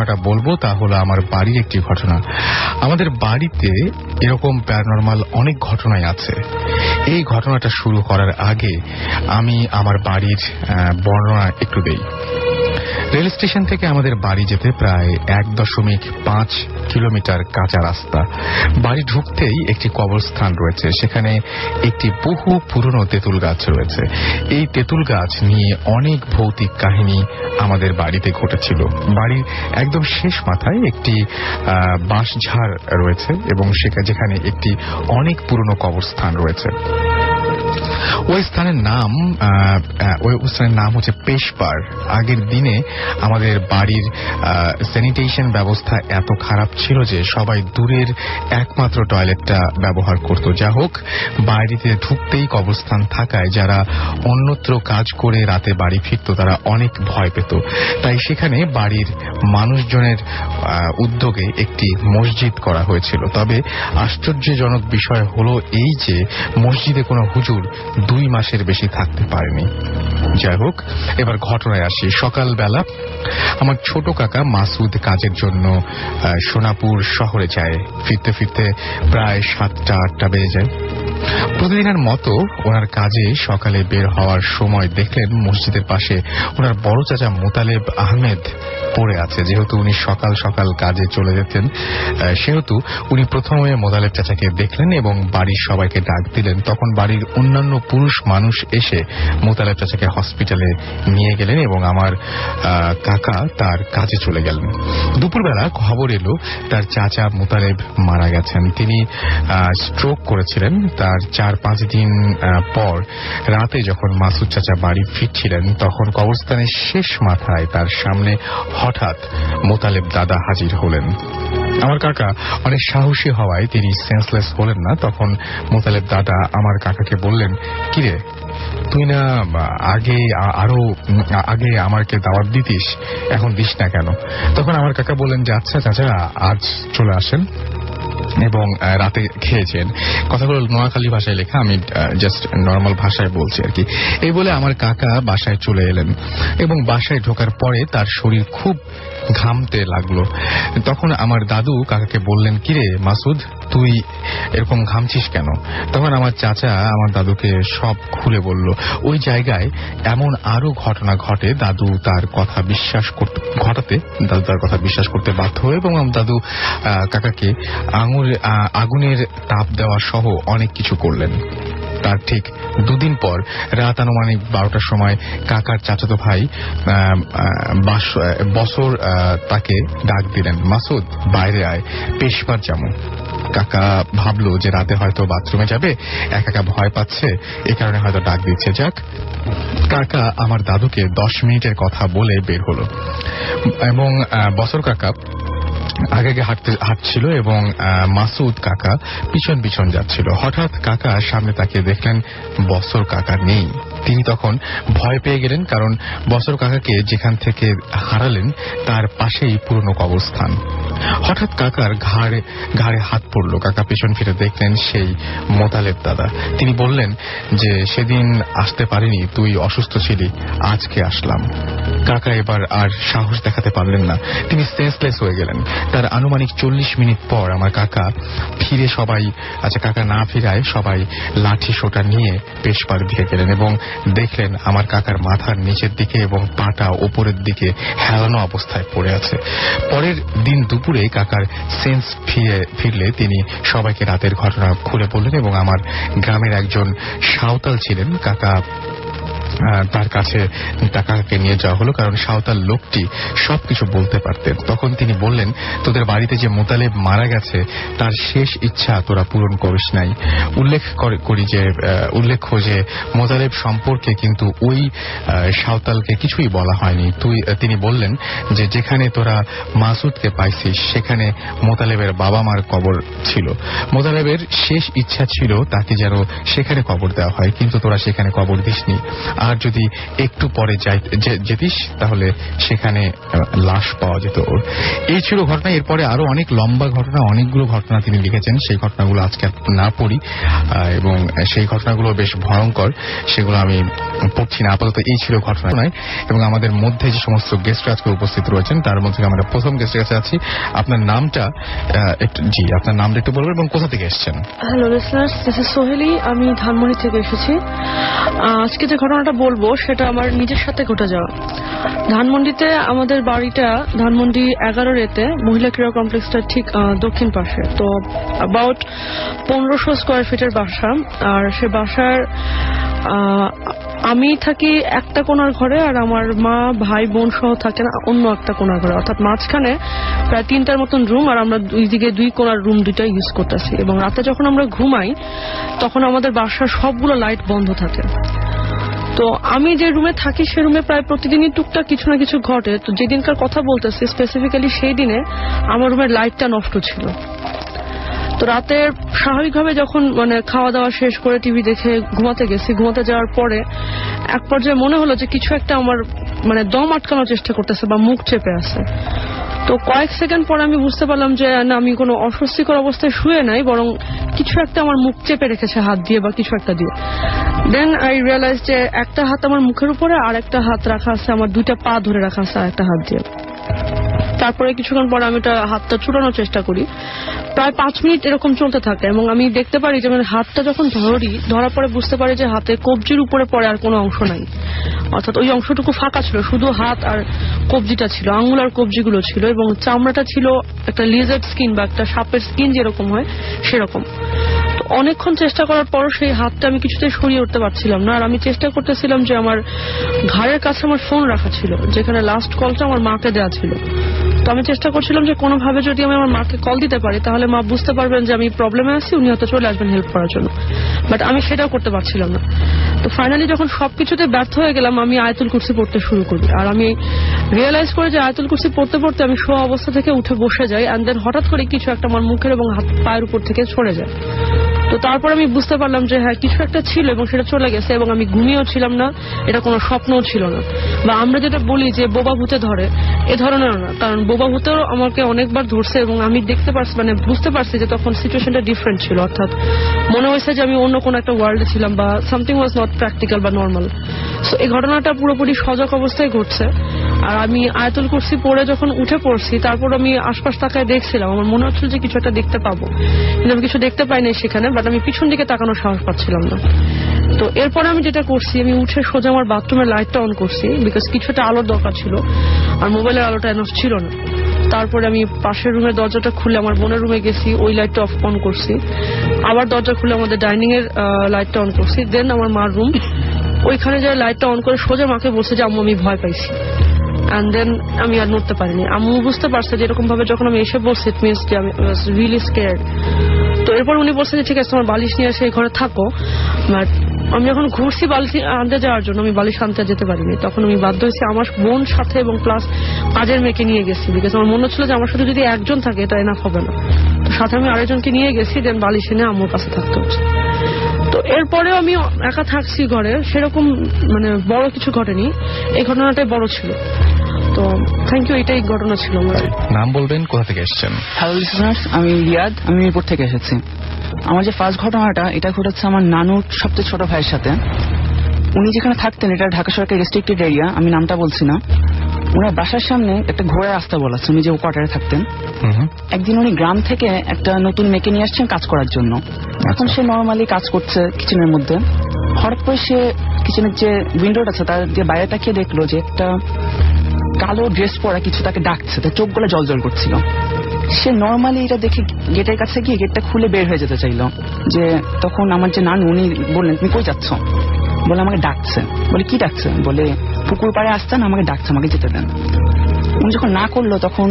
ঘটনাটা বলবো তা হলো আমার বাড়ির একটি ঘটনা। আমাদের বাড়িতে এরকম প্যারানরমাল অনেক ঘটনাই আছে। এই ঘটনাটা শুরু করার আগে আমি আমার বাড়ির বর্ণনা একটু দেই। রেল স্টেশন থেকে আমাদের বাড়ি যেতে প্রায় 1.5 কিলোমিটার কাঁচা রাস্তা। বাড়ি ঢুকতেই একটি কবরস্থান রয়েছে, সেখানে একটি বহু পুরনো তেঁতুল গাছ রয়েছে। এই তেঁতুল গাছ নিয়ে অনেক ভৌতিক কাহিনী আমাদের বাড়িতে ঘটেছিল। বাড়ির একদম শেষ মাথায় একটি বাঁশঝাড় রয়েছে এবং যেখানে একটি অনেক পুরনো কবরস্থান রয়েছে। ওই স্থানের নাম হচ্ছে পেশপাড়। আগের দিনে আমাদের বাড়ির স্যানিটেশন ব্যবস্থা এত খারাপ ছিল যে সবাই দূরের একমাত্র টয়লেটটা ব্যবহার করত। যা হোক, বাড়িতে ঢুকতেই কবরস্থান থাকায় যারা অন্যত্র কাজ করে রাতে বাড়ি ফিরত তারা অনেক ভয় পেত। তাই সেখানে বাড়ির মানুষজনের উদ্যোগে একটি মসজিদ করা হয়েছিল। তবে আশ্চর্যজনক বিষয় হলো এই যে মসজিদে কোনো হুজুর 2 মাসের বেশি থাকতে পারেনি। যাই হোক, এবার ঘটনায় আসি। সকালবেলা আমার ছোট কাকা মাসুদ কাজের জন্য সোনাপুর শহরে যায়। ফিরতে ফিরতে প্রায় 7টা-8টা বেজে যায়। প্রতিদিনের মতো ওনার কাজে সকালে বের হওয়ার সময় দেখলেন মসজিদের পাশে ওনার বড় চাচা মোতালেব আহমেদ পড়ে আছে। যেহেতু উনি সকাল সকাল কাজে চলে যেতেন, সেহেতু উনি প্রথমে মোতালেব চাচাকে দেখলেন এবং বাড়ির সবাইকে ডাক দিলেন। তখন বাড়ির অন্যান্য পুরুষ মানুষ এসে মোতালেব চাচাকে হসপিটালে নিয়ে গেলেন এবং আমার কাকা তার কাজে চলে গেলেন। দুপুরবেলা খবর এলো তার চাচা মোতালেব মারা গেছেন। তিনি স্ট্রোক করেছিলেন। তার 4-5 দিন পর রাতে যখন মাসুদ চাচা বাড়ি ফিরছিলেন তখন কবরস্থানের শেষ মাথায় তার সামনে হঠাৎ মোতালেব দাদা হাজির হলেন। আমার কাকা অনেক সাহসী হওয়ায় তিনি সেন্সলেস হলেন না। তখন মোতালেব দাদা আমার কাকাকে বললেন, কিরে, তুই না আগে আমাকে দাওয়াত দিতিস, এখন দিস না কেন? তখন আমার কাকা বললেন যে আচ্ছা চাচা, আজ চলে আসেন এবং রাতে খেয়েছেন। কথাগুলো নোয়াখালী ভাষায় লেখা, আমি জাস্ট নর্মাল ভাষায় বলছি আর কি। এই বলে আমার কাকা বাসায় চলে এলেন এবং বাসায় ঢোকার পরে তার শরীর খুব ঘামতে লাগলো। তখন আমার দাদু কাকাকে বললেন, কিরে মাসুদ, তুই এরকম ঘামছিস কেন? তখন আমার চাচা আমার দাদুকে সব খুলে বলল। ওই জায়গায় এমন আরো ঘটনা ঘটে। দাদু তার কথা বিশ্বাস করতে বাধ্য হয়ে এবং আমার দাদু কাকাকে আগুনের তাপ দেওয়া সহ অনেক কিছু করলেন। তার ঠিক 2 দিন পর রাত আনুমানিক 12টার সময় কাকার চাচাতো ভাই বছর তাকে ডাক দিলেন, মাসুদ বাইরে আয়, পেশবার যাবো। কাকা ভাবলো যে রাতে হয়তো বাথরুমে যাবে, একা ভয় পাচ্ছে, এ কারণে হয়তো ডাক দিচ্ছে। যাক, কাকা আমার দাদুকে 10 মিনিটের কথা বলে বের হলো এবং বছর কাকা আগে হাঁটছিল এবং মাসুদ কাকা পিছন পিছন যাচ্ছিল। হঠাৎ কাকা সামনে তাকিয়ে দেখলেন বছর কাকা নেই। তিনি তখন ভয় পেয়ে গেলেন, কারণ বছর কাকাকে যেখান থেকে হারালেন তার পাশেই পুরনো কবরস্থান। হঠাৎ কাকার ঘাড়ে হাত পড়ল। কাকা পেছন ফিরে দেখলেন সেই মোতালেব দাদা। তিনি বললেন যে সেদিন আসতে পারিনি, তুই অসুস্থ ছিলি, আজকে আসলাম। কাকা এবার আর সাহস দেখাতে পারলেন না, তিনি সেন্সলেস হয়ে গেলেন। তার আনুমানিক 40 মিনিট পর আমার কাকা কাকা না ফিরায় সবাই লাঠি সোটা নিয়ে পেশপাড় দিয়ে গেলেন এবং দেখলেন আমার কাকার মাথার নিচের দিকে এবং পাটা ওপরের দিকে হেলানো অবস্থায় পড়ে আছে। পরের দিন দুপুরে কাকার সেন্স ফিরলে তিনি সবাইকে রাতের ঘটনা খুলে বললেন এবং আমার গ্রামের একজন সাঁওতাল ছিলেন, তার কাছে কাকাকে নিয়ে যাওয়া হলো, কারণ সাঁওতাল লোকটি সবকিছু বলতে পারতেন। তখন তিনি বললেন, তোদের বাড়িতে যে মোতালেব মারা গেছে তার শেষ ইচ্ছা তোরা পূরণ করিস নাই। উল্লেখ্য যে মোতালেব সম্পর্কে কিন্তু ওই সাঁওতালকে কিছুই বলা হয়নি। তিনি বললেন যে যেখানে তোরা মাসুদকে পাইছিস সেখানে মোতালেবের বাবা মার কবর ছিল। মোতালেবের শেষ ইচ্ছা ছিল তাকে যেন সেখানে কবর দেওয়া হয়, কিন্তু তোরা সেখানে কবর দিসনি। আর যদি একটু পরে যেতিস তাহলে সেখানে লাশ পাওয়া যেত। এই ছিল ঘটনা। এরপরে আরো অনেক লম্বা ঘটনা, অনেকগুলো ঘটনা তিনি লিখেছেন। সেই ঘটনাগুলো আজকে না পড়ি, এবং সেই ঘটনাগুলো বেশ ভয়ঙ্কর, সেগুলো আমি পড়ছি না আপাতত। এই ছিল ঘটনা নয়। এবং আমাদের মধ্যে যে সমস্ত গেস্টরা আজকে উপস্থিত রয়েছেন তার মধ্যে আমরা প্রথম গেস্টের কাছে আছি। আপনার নামটা আপনার নামটা একটু বলবেন এবং কোথা থেকে এসেছেন? Hello listeners, this is Soheli. আমি ধানমন্ডি থেকে এসেছি। আজকে যে ঘটনাটা বলবো সেটা আমার নিজের সাথে ঘটে যাওয়া। ধানমন্ডিতে আমাদের বাড়িটা ধানমন্ডি 11A-তে মহিলা ক্রীড়া কমপ্লেক্সটার ঠিক দক্ষিণ পাশে। তো অ্যাবাউট 1500 স্কোয়ার ফিটের বাসা। আর সে বাসার আমি থাকি একটা কোণার ঘরে, আর আমার মা ভাই বোন সহ থাকেন অন্য একটা কোণার ঘরে। অর্থাৎ মাঝখানে প্রায় 3টার মতন রুম, আর আমরা দুই দিকে 2 কোণার রুম 2টা ইউজ করতেছি। এবং রাতে যখন আমরা ঘুমাই তখন আমাদের বাসার সবগুলো লাইট বন্ধ থাকে। তো আমি যে রুমে থাকি সে রুমে প্রায় প্রতিদিনই টুকটাক কিছু না কিছু ঘটে। তো যেদিনকার কথা বলতেছি স্পেসিফিক্যালি সেই দিনে আমার রুমের লাইটটা নষ্ট ছিল। তো রাতে স্বাভাবিকভাবে যখন খাওয়া দাওয়া শেষ করে টিভি দেখে ঘুমাতে গেছি, ঘুমাতে যাওয়ার পরে এক পর্যায়ে মনে হলো যে কিছু একটা আমার দম আটকানোর চেষ্টা করতেছে বা মুখ চেপে আছে। তো কয়েক সেকেন্ড পরে আমি বুঝতে পারলাম যে না, আমি কোনো অস্বস্তিকর অবস্থায় শুয়ে নাই, বরং কিছু একটা আমার মুখ চেপে রেখেছে হাত দিয়ে বা কিছু একটা দিয়ে। দেন আই রিয়েলাইজ যে একটা হাত আমার মুখের উপরে আর একটা হাত রাখা আছে, আমার 2টা পা ধরে রাখা আছে আর একটা হাত দিয়ে। তারপরে কিছুক্ষণ পরে আমি হাতটা ছুটানোর চেষ্টা করি। প্রায় 5 মিনিট এরকম চলতে থাকে এবং আমি দেখতে পারি যে হাতটা যখন ধরার পরে বুঝতে পারি যে হাতে কবজির উপরে পরে আর কোনো অংশ নাই। অর্থাৎ ওই অংশটুকু ফাঁকা ছিল, শুধু হাত আর কবজিটা ছিল, আঙ্গুল আর কবজিগুলো ছিল, এবং চামড়াটা ছিল একটা লিজার্ড স্কিন বা একটা সাপের স্কিন যেরকম হয় সেরকম। তো অনেকক্ষণ চেষ্টা করার পর সেই হাতটা আমি কিছুতেই সরিয়ে উঠতে পারছিলাম না। আর আমি চেষ্টা করতেছিলাম যে আমার ঘাড়ের কাছে আমার ফোন রাখা ছিল, যেখানে লাস্ট কলটা আমার মাকে দেওয়া ছিল। তো আমি চেষ্টা করছিলাম যে কোনোভাবে যদি আমি আমার মাকে কল দিতে পারি তাহলে মা বুঝতে পারবেন যে আমি প্রবলেমে আছি, উনি হয়তো চলে আসবেন হেল্প করার জন্য। বাট আমি সেটাও করতে পারছিলাম না। তো ফাইনালি যখন সবকিছুতে ব্যর্থ হয়ে গেলাম আমি আয়াতুল কুরসি পড়তে শুরু করি। আর আমি রিয়েলাইজ করি যে আয়াতুল কুরসি পড়তে পড়তে আমি শোয়া অবস্থা থেকে উঠে বসে যাই, অ্যান্ড দেন হঠাৎ করে কিছু একটা আমার মুখের এবং হাত পায়ের উপর থেকে সরে যায়। তো তারপর আমি বুঝতে পারলাম যে হ্যাঁ, কিছু একটা ছিল এবং সেটা চলে গেছে, এবং আমি ঘুমিয়েও ছিলাম না, এটা কোনো স্বপ্নও ছিল না। বা আমরা যেটা বলি যে বোবা ভূতে ধরে, এ ধরনের না, কারণ বোবা ভূতেও আমাকে অনেকবার ধরছে এবং আমি দেখতে পারছি, বুঝতে পারছি যে তখন সিচুয়েশনটা ডিফারেন্ট ছিল। অর্থাৎ মনে হয়েছে যে আমি অন্য কোনো একটা ওয়ার্ল্ডে ছিলাম বা সামথিং ওয়াজ নট প্র্যাকটিক্যাল বা নর্মাল। সো এই ঘটনাটা পুরোপুরি সজাগ অবস্থায় ঘটছে। আর আমি আয়াতুল কুরসি পড়ে যখন উঠে পড়ছি তারপর আমি আশপাশ তাকায় দেখছিলাম, আমার মনে হচ্ছিল যে কিছু একটা দেখতে পাবো, কিন্তু আমি কিছু দেখতে পাইনি সেখানে। বাট আমি পিছন দিকে তাকানোর সাহস পাচ্ছিলাম না। তো এরপরে আমি যেটা করছি, আমি উঠে সোজা আমার বাথরুমের লাইটটা অন করছি, বিকজ কিছুটা আলোর দরকার ছিল, আর মোবাইলের আলোটা এনফ ছিল না। তারপরে আমি পাশের রুমের দরজাটা খুলে আমার বোনের রুমে গেছি, ওই লাইটটা অন করছি। আবার দরজা খুলে আমাদের ডাইনিং এর লাইটটা অন করছি। দেন আমার মার রুম, ওইখানে যে লাইটটা অন করে সোজা মাকে বলছে যে আম্মু আমি ভয় পাইছি। অ্যান্ড দেন আমি আর নড়তে পারিনি। আম্মু বুঝতে পারছে যে এরকম ভাবে যখন আমি এসে বলছি ইট মিনস যে আমি রিয়েলি স্কেয়ার্ড। তো এরপর উনি বলছে যে ঠিক আছে তোমার বালিশ নিয়ে এসে এই ঘরে থাকো। বাট আমি যখন ঘুরছি বালিশ আনতে যাওয়ার জন্য, আমি বালিশ আনতে যেতে পারিনি। তখন আমি বাধ্য হয়েছি আমার বোন সাথে এবং প্লাস কাজের মেয়েকে নিয়ে গেছি, বিকজ আমার মনে হচ্ছিল যে আমার সাথে যদি একজন থাকে এটা এনাফ হবে না। তো সাথে আমি আরেকজনকে নিয়ে গেছি, দেন বালিশ এনে আম্মুর কাছে থাকতে হচ্ছে। তো এরপরেও আমি একা থাকছি ঘরে, সেরকম বড় কিছু ঘটেনি। এই ঘটনাটাই বড় ছিল। তো থ্যাংক ইউ, এটাই ঘটনা ছিল আমার। নাম বলবেন, কোথা থেকে এসেছেন? হ্যালো লিসনার্স, আমি রিয়াদ, আমি মিরপুর থেকে এসেছি। আমার যে ফার্স্ট ঘটনাটা, এটা ঘটেছে আমার নানুর সবচেয়ে ছোট ভাইয়ের সাথে। উনি যেখানে থাকতেন এটা ঢাকা সরকারের রেস্ট্রিক্টেড এরিয়া, আমি নামটা বলছি না। ওনার বাসার সামনে একটা ঘোড়ার রাস্তা বলাচ্ছে, উনি যে কোয়ার্টারে থাকতেন। একদিন উনি গ্রাম থেকে একটা নতুন মেয়েকে নিয়ে আসছেন কাজ করার জন্য। এখন সে নর্মালি কাজ করছে কিচেনের মধ্যে। হঠাৎ করে সে কিচেনের যে উইন্ডোটা আছে তার দিয়ে বাইরে তাকিয়ে দেখলো যে একটা কালো ড্রেস পরা কিছু তাকে ডাকছে, তার চোখগুলো জল জল করছিল। সে নর্মালি এটা দেখে গেটের কাছে গিয়ে গেটটা খুলে বের হয়ে যেতে চাইলো। যে তখন আমার যে নানু উনি বললেন তুমি কই যাচ্ছ? বলে আমাকে ডাকছে। বলে কি ডাকছে? বলে পুকুর পাড়ে আসতেন, আমাকে ডাকছে, আমাকে যেতে দেন। উনি যখন না করলো তখন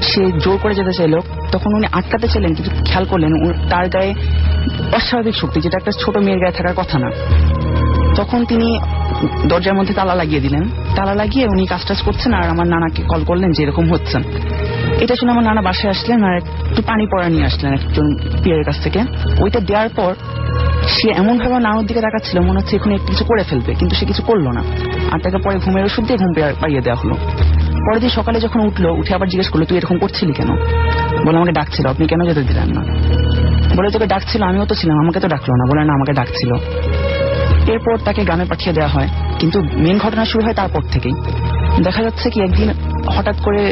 সে জোর করে যেতে চাইলো। তখন উনি আটকাতে চাইলেন, কিন্তু খেয়াল করলেন তার গায়ে অস্বাভাবিক শক্তি, যেটা একটা ছোট মেয়ের গায়ে থাকার কথা না। তখন তিনি দরজার মধ্যে তালা লাগিয়ে দিলেন। তালা লাগিয়ে উনি কাজ টাজ করছেন, আর আমার নানাকে কল করলেন যে এরকম হচ্ছে। এটা শুনে আমার নানা বাসায় আসলেন আর একটু পানি পড়া নিয়ে আসলেন একজন পিয়ারের কাছ থেকে। ওইটা দেওয়ার পর সে এমন ভাবে নানুর দিকে তাকাচ্ছিল মনে হচ্ছে এখন একটু কিছু করে ফেলবে, কিন্তু সে কিছু করলো না। আর তাকে পরে ঘুমের ওষুধ দিয়ে ঘুম পাইয়ে দেওয়া হলো। পরের দিন সকালে যখন উঠলো, উঠে আবার জিজ্ঞেস করলো তুই এরকম করছিলি কেন? বলে আমাকে ডাকছিল। আপনি কেন যেতে দিলেন না? বলে তোকে ডাকছিল, আমিও তো ছিলাম, আমাকে তো ডাকলো না। বলে না, আমাকে ডাকছিল। এরপর তাকে গ্রামে পাঠিয়ে দেওয়া হয়। কিন্তু মেন ঘটনা শুরু হয় তারপর থেকেই। দেখা যাচ্ছে কি একদিন হঠাৎ করে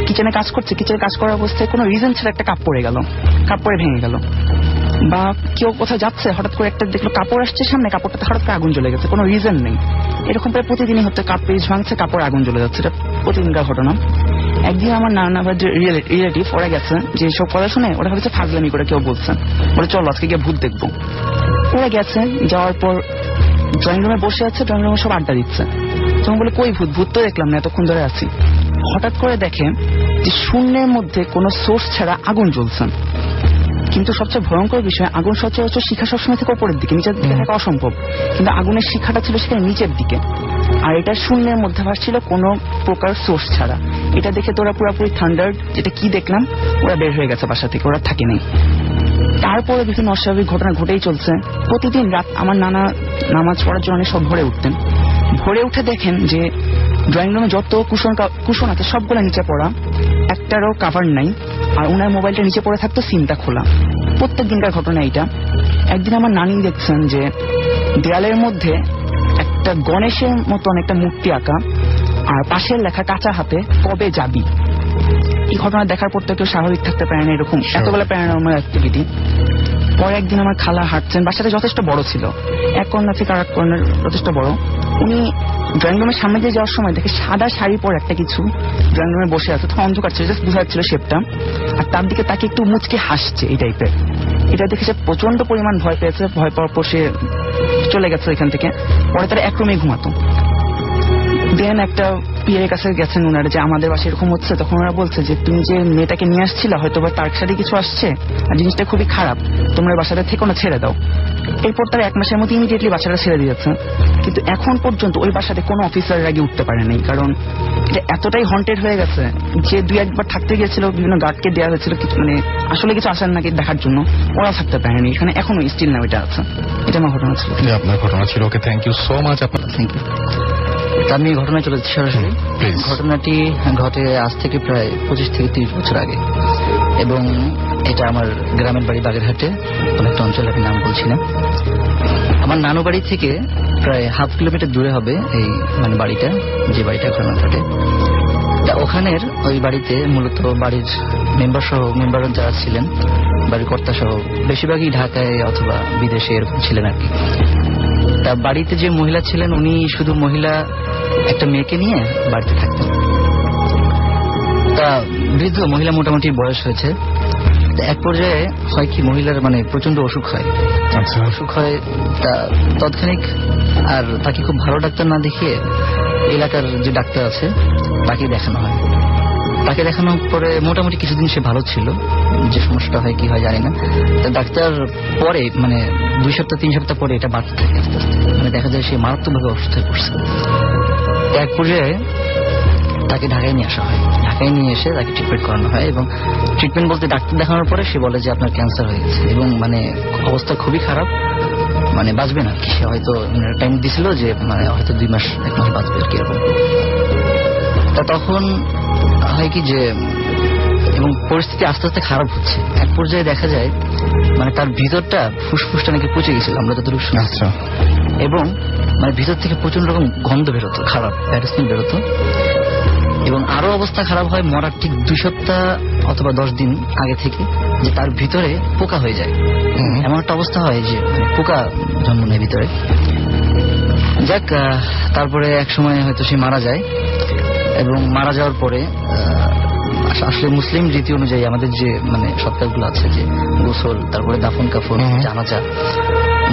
কিচেনে কাজ করছে, কিচেনে কাজ করার অবস্থায় কোনো রিজন ছাড়া একটা কাপ পড়ে গেল, কাপ পড়ে ভেঙে গেল। বা কেউ কোথাও যাচ্ছে, হঠাৎ করে একটা দেখলো কাপড় আসছে সামনে, কাপড়টাতে হঠাৎ করে আগুন জ্বলে গেছে, কোনো রিজন নেই। এরকম প্রায় প্রতিদিনই হচ্ছে, কাপ পেজ ভাঙছে, কাপড় আগুন জ্বলে যাচ্ছে, এটা প্রতিদিনকার ঘটনা। একদিন আমার নানা বা রিলেটিভ ওরা গেছে, যে সব কথা শুনে ওরা ভাবছে ফাজলামি করে কেউ বলছে, বলে চলো আজকে গিয়ে ভূত দেখবো। ওরা গেছে, যাওয়ার পর ড্রয়িং রুমে বসে আছে, ড্রয়িং রুমে সব আড্ডা দিচ্ছে। তখন বলে কই ভূত? ভূত তো দেখলাম না, এতক্ষণ ধরে আছি। হঠাৎ করে দেখে যে শূন্যের মধ্যে কোনো সোর্স ছাড়া আগুন জ্বলছে। কিন্তু সবচেয়ে ভয়ঙ্কর বিষয়, আগুন সচরাচর শিখা সবসময় থেকে উপরের দিকে, নিচের দিকে থাকা অসম্ভব, কিন্তু আগুনের শিখাটা ছিল সেখানে নিচের দিকে। আর এটা শূন্যের মধ্যে ভাসছিল কোনো প্রকার সোর্স ছাড়া। এটা দেখে তোরা পুরোপুরি থান্ডার, এটা কি দেখলাম, ওরা বের হয়ে গেছে বাসা থেকে, ওরা থাকে নেই। তারপরে বিভিন্ন অস্বাভাবিক ঘটনা ঘটেই চলছে। প্রতিদিন রাত আমার নানা নামাজ পড়ার জন্য সব ভোরে উঠতেন। ভোরে উঠে দেখেন যে ড্রয়িং রুমে যত কুশন আছে সবগুলো নিচে পড়া, একটারও কাভার নাই। আর ওনার মোবাইলটা নিচে পড়ে থাকতো, সিমটা খোলা। প্রত্যেক দিনকার ঘটনা এটা। একদিন আমার নানি দেখছেন যে দেয়ালের মধ্যে একটা গণেশের মতন একটা মূর্তি আঁকা, আর পাশের লেখা কাঁচা হাতে কবে যাবি। এই ঘটনা দেখার পর তো কেউ স্বাভাবিক থাকতে পারে না, এরকম এতগুলো প্যারানর্মাল অ্যাক্টিভিটি। পরে একদিন আমার খালা হাঁটছেন, বাসাটা যথেষ্ট বড় ছিল, এক কর্নার থেকে আর এক কর্নার যথেষ্ট বড়। উনি ড্রয়িং রুমের সামনে দিয়ে যাওয়ার সময় দেখে সাদা শাড়ি পরে একটা কিছু ড্রয়িং রুমে বসে আছে, তখন অন্ধকার ছিল, জাস্ট বোঝা যাচ্ছিল শেপটা। আর তার দিকে তাকে একটু মুচকে হাসছে, এই টাইপের। এটা দেখে সে প্রচন্ড পরিমাণ ভয় পেয়েছে। ভয় পাওয়ার পর সে চলে গেছে এখান থেকে। পরে তারা এক রুমে ঘুমাতো। দেন একটা পিয়ের কাছে গেছেন ওনারা, যে আমাদের বাসায় এরকম হচ্ছে। তখন ওরা বলছে যে তুমি যে মেয়েটাকে নিয়ে আসছিলে, হয়তো বা তার সাথে কিছু আসছে, আর জিনিসটা খুবই খারাপ, তোমরা বাসাটা থেকে না ছেড়ে দাও। এরপর তারা 1 মাসের মধ্যে ইমিডিয়েটলি বাসাটা ছেড়ে দিয়েছে। কিন্তু এখন পর্যন্ত ওই বাসাতে কোনো অফিসার আগে উঠতে পারে নাই, কারণ এটা এতটাই হন্টেড হয়ে গেছে যে 2-1 বার থাকতে গিয়েছিল, বিভিন্ন গার্ডকে দেওয়া হয়েছিল মানে আসলে কিছু আসার নাকি দেখার জন্য, ওরা থাকতে পারেনি এখানে, এখনো স্টিল না ওইটা আছে। এটা আমার ঘটনা ছিল। আপনার ঘটনা ছিল। ওকে, থ্যাংক ইউ সো মাচ। আপনার থ্যাংক ইউ। আমি ঘটনায় চলে যাচ্ছি সরাসরি। ঘটনাটি ঘটে আজ থেকে প্রায় 25 থেকে 30 বছর আগে, এবং এটা আমার গ্রামের বাড়ি বাগেরহাটে, অনেকটা অঞ্চল আমি নাম বলছি না। আমার নানু বাড়ি থেকে প্রায় 1/2 কিলোমিটার দূরে হবে এই মানে বাড়িটা, যে বাড়িটা ঘটনা ঘটে। ওখানের ওই বাড়িতে মূলত বাড়ির মেম্বার যারা ছিলেন, বাড়ির কর্তা সহ বেশিরভাগই ঢাকায় অথবা বিদেশে এরকম ছিলেন আর কি। তা বাড়িতে যে মহিলা ছিলেন, উনি শুধু মহিলা একটা মেয়েকে নিয়ে বাড়িতে থাকতেন। তা বৃদ্ধ মহিলা, মোটামুটি বয়স হয়েছে। এক পর্যায়ে হয় কি, মহিলার মানে প্রচন্ড অসুখ হয়। অসুখ হয়, তা তৎক্ষণিক আর তাকে খুব ভালো ডাক্তার না দেখিয়ে এলাকার যে ডাক্তার আছে তাকে দেখানো হয়। তাকে দেখানোর পরে মোটামুটি কিছুদিন সে ভালো ছিল। যে সমস্যাটা হয় কি হয় জানি না। তা ডাক্তার পরে মানে 2 সপ্তাহ 3 সপ্তাহ পরে এটা বাড়তে থাকে আস্তে আস্তে, মানে দেখা যায় সে মারাত্মকভাবে অসুস্থ হয়ে পড়ছে। এক পর্যায়ে তাকে ঢাকায় নিয়ে আসা হয়। ঢাকায় নিয়ে এসে তাকে ট্রিটমেন্ট করানো হয়, এবং ট্রিটমেন্ট বলতে ডাক্তার দেখানোর পরে সে বলে যে আপনার ক্যান্সার হয়ে গেছে, এবং মানে অবস্থা খুবই খারাপ, মানে বাঁচবে না। সে হয়তো টাইম দিছিল যে মানে হয়তো 2 মাস 1 মাস বাঁচবে আর কি এরকম। তা তখন হয় কি যে, এবং পরিস্থিতি আস্তে আস্তে খারাপ হচ্ছে। এক পর্যায়ে দেখা যায় মানে তার ভিতরটা, ফুসফুসটা নাকি পচে গেছিল, আমরা যতটুকু শুনেছি। এবং মানে ভিতর থেকে প্রচন্ড রকম গন্ধ বেরোতো, খারাপ ব্যাড স্মেল বেরোতো। এবং আরো অবস্থা খারাপ হয় মরার ঠিক 2 সপ্তাহ অথবা 10 দিন আগে থেকে, যে তার ভিতরে পোকা হয়ে যায়। এমন একটা অবস্থা হয় যে পোকা জন্ম নেয় ভিতরে। যাক, তারপরে এক সময় হয়তো সে মারা যায়, এবং মারা যাওয়ার পরে আসলে মুসলিম রীতি অনুযায়ী আমাদের যে মানে সৎকারগুলো আছে, যে গোসল, তারপরে দাফন কাফন,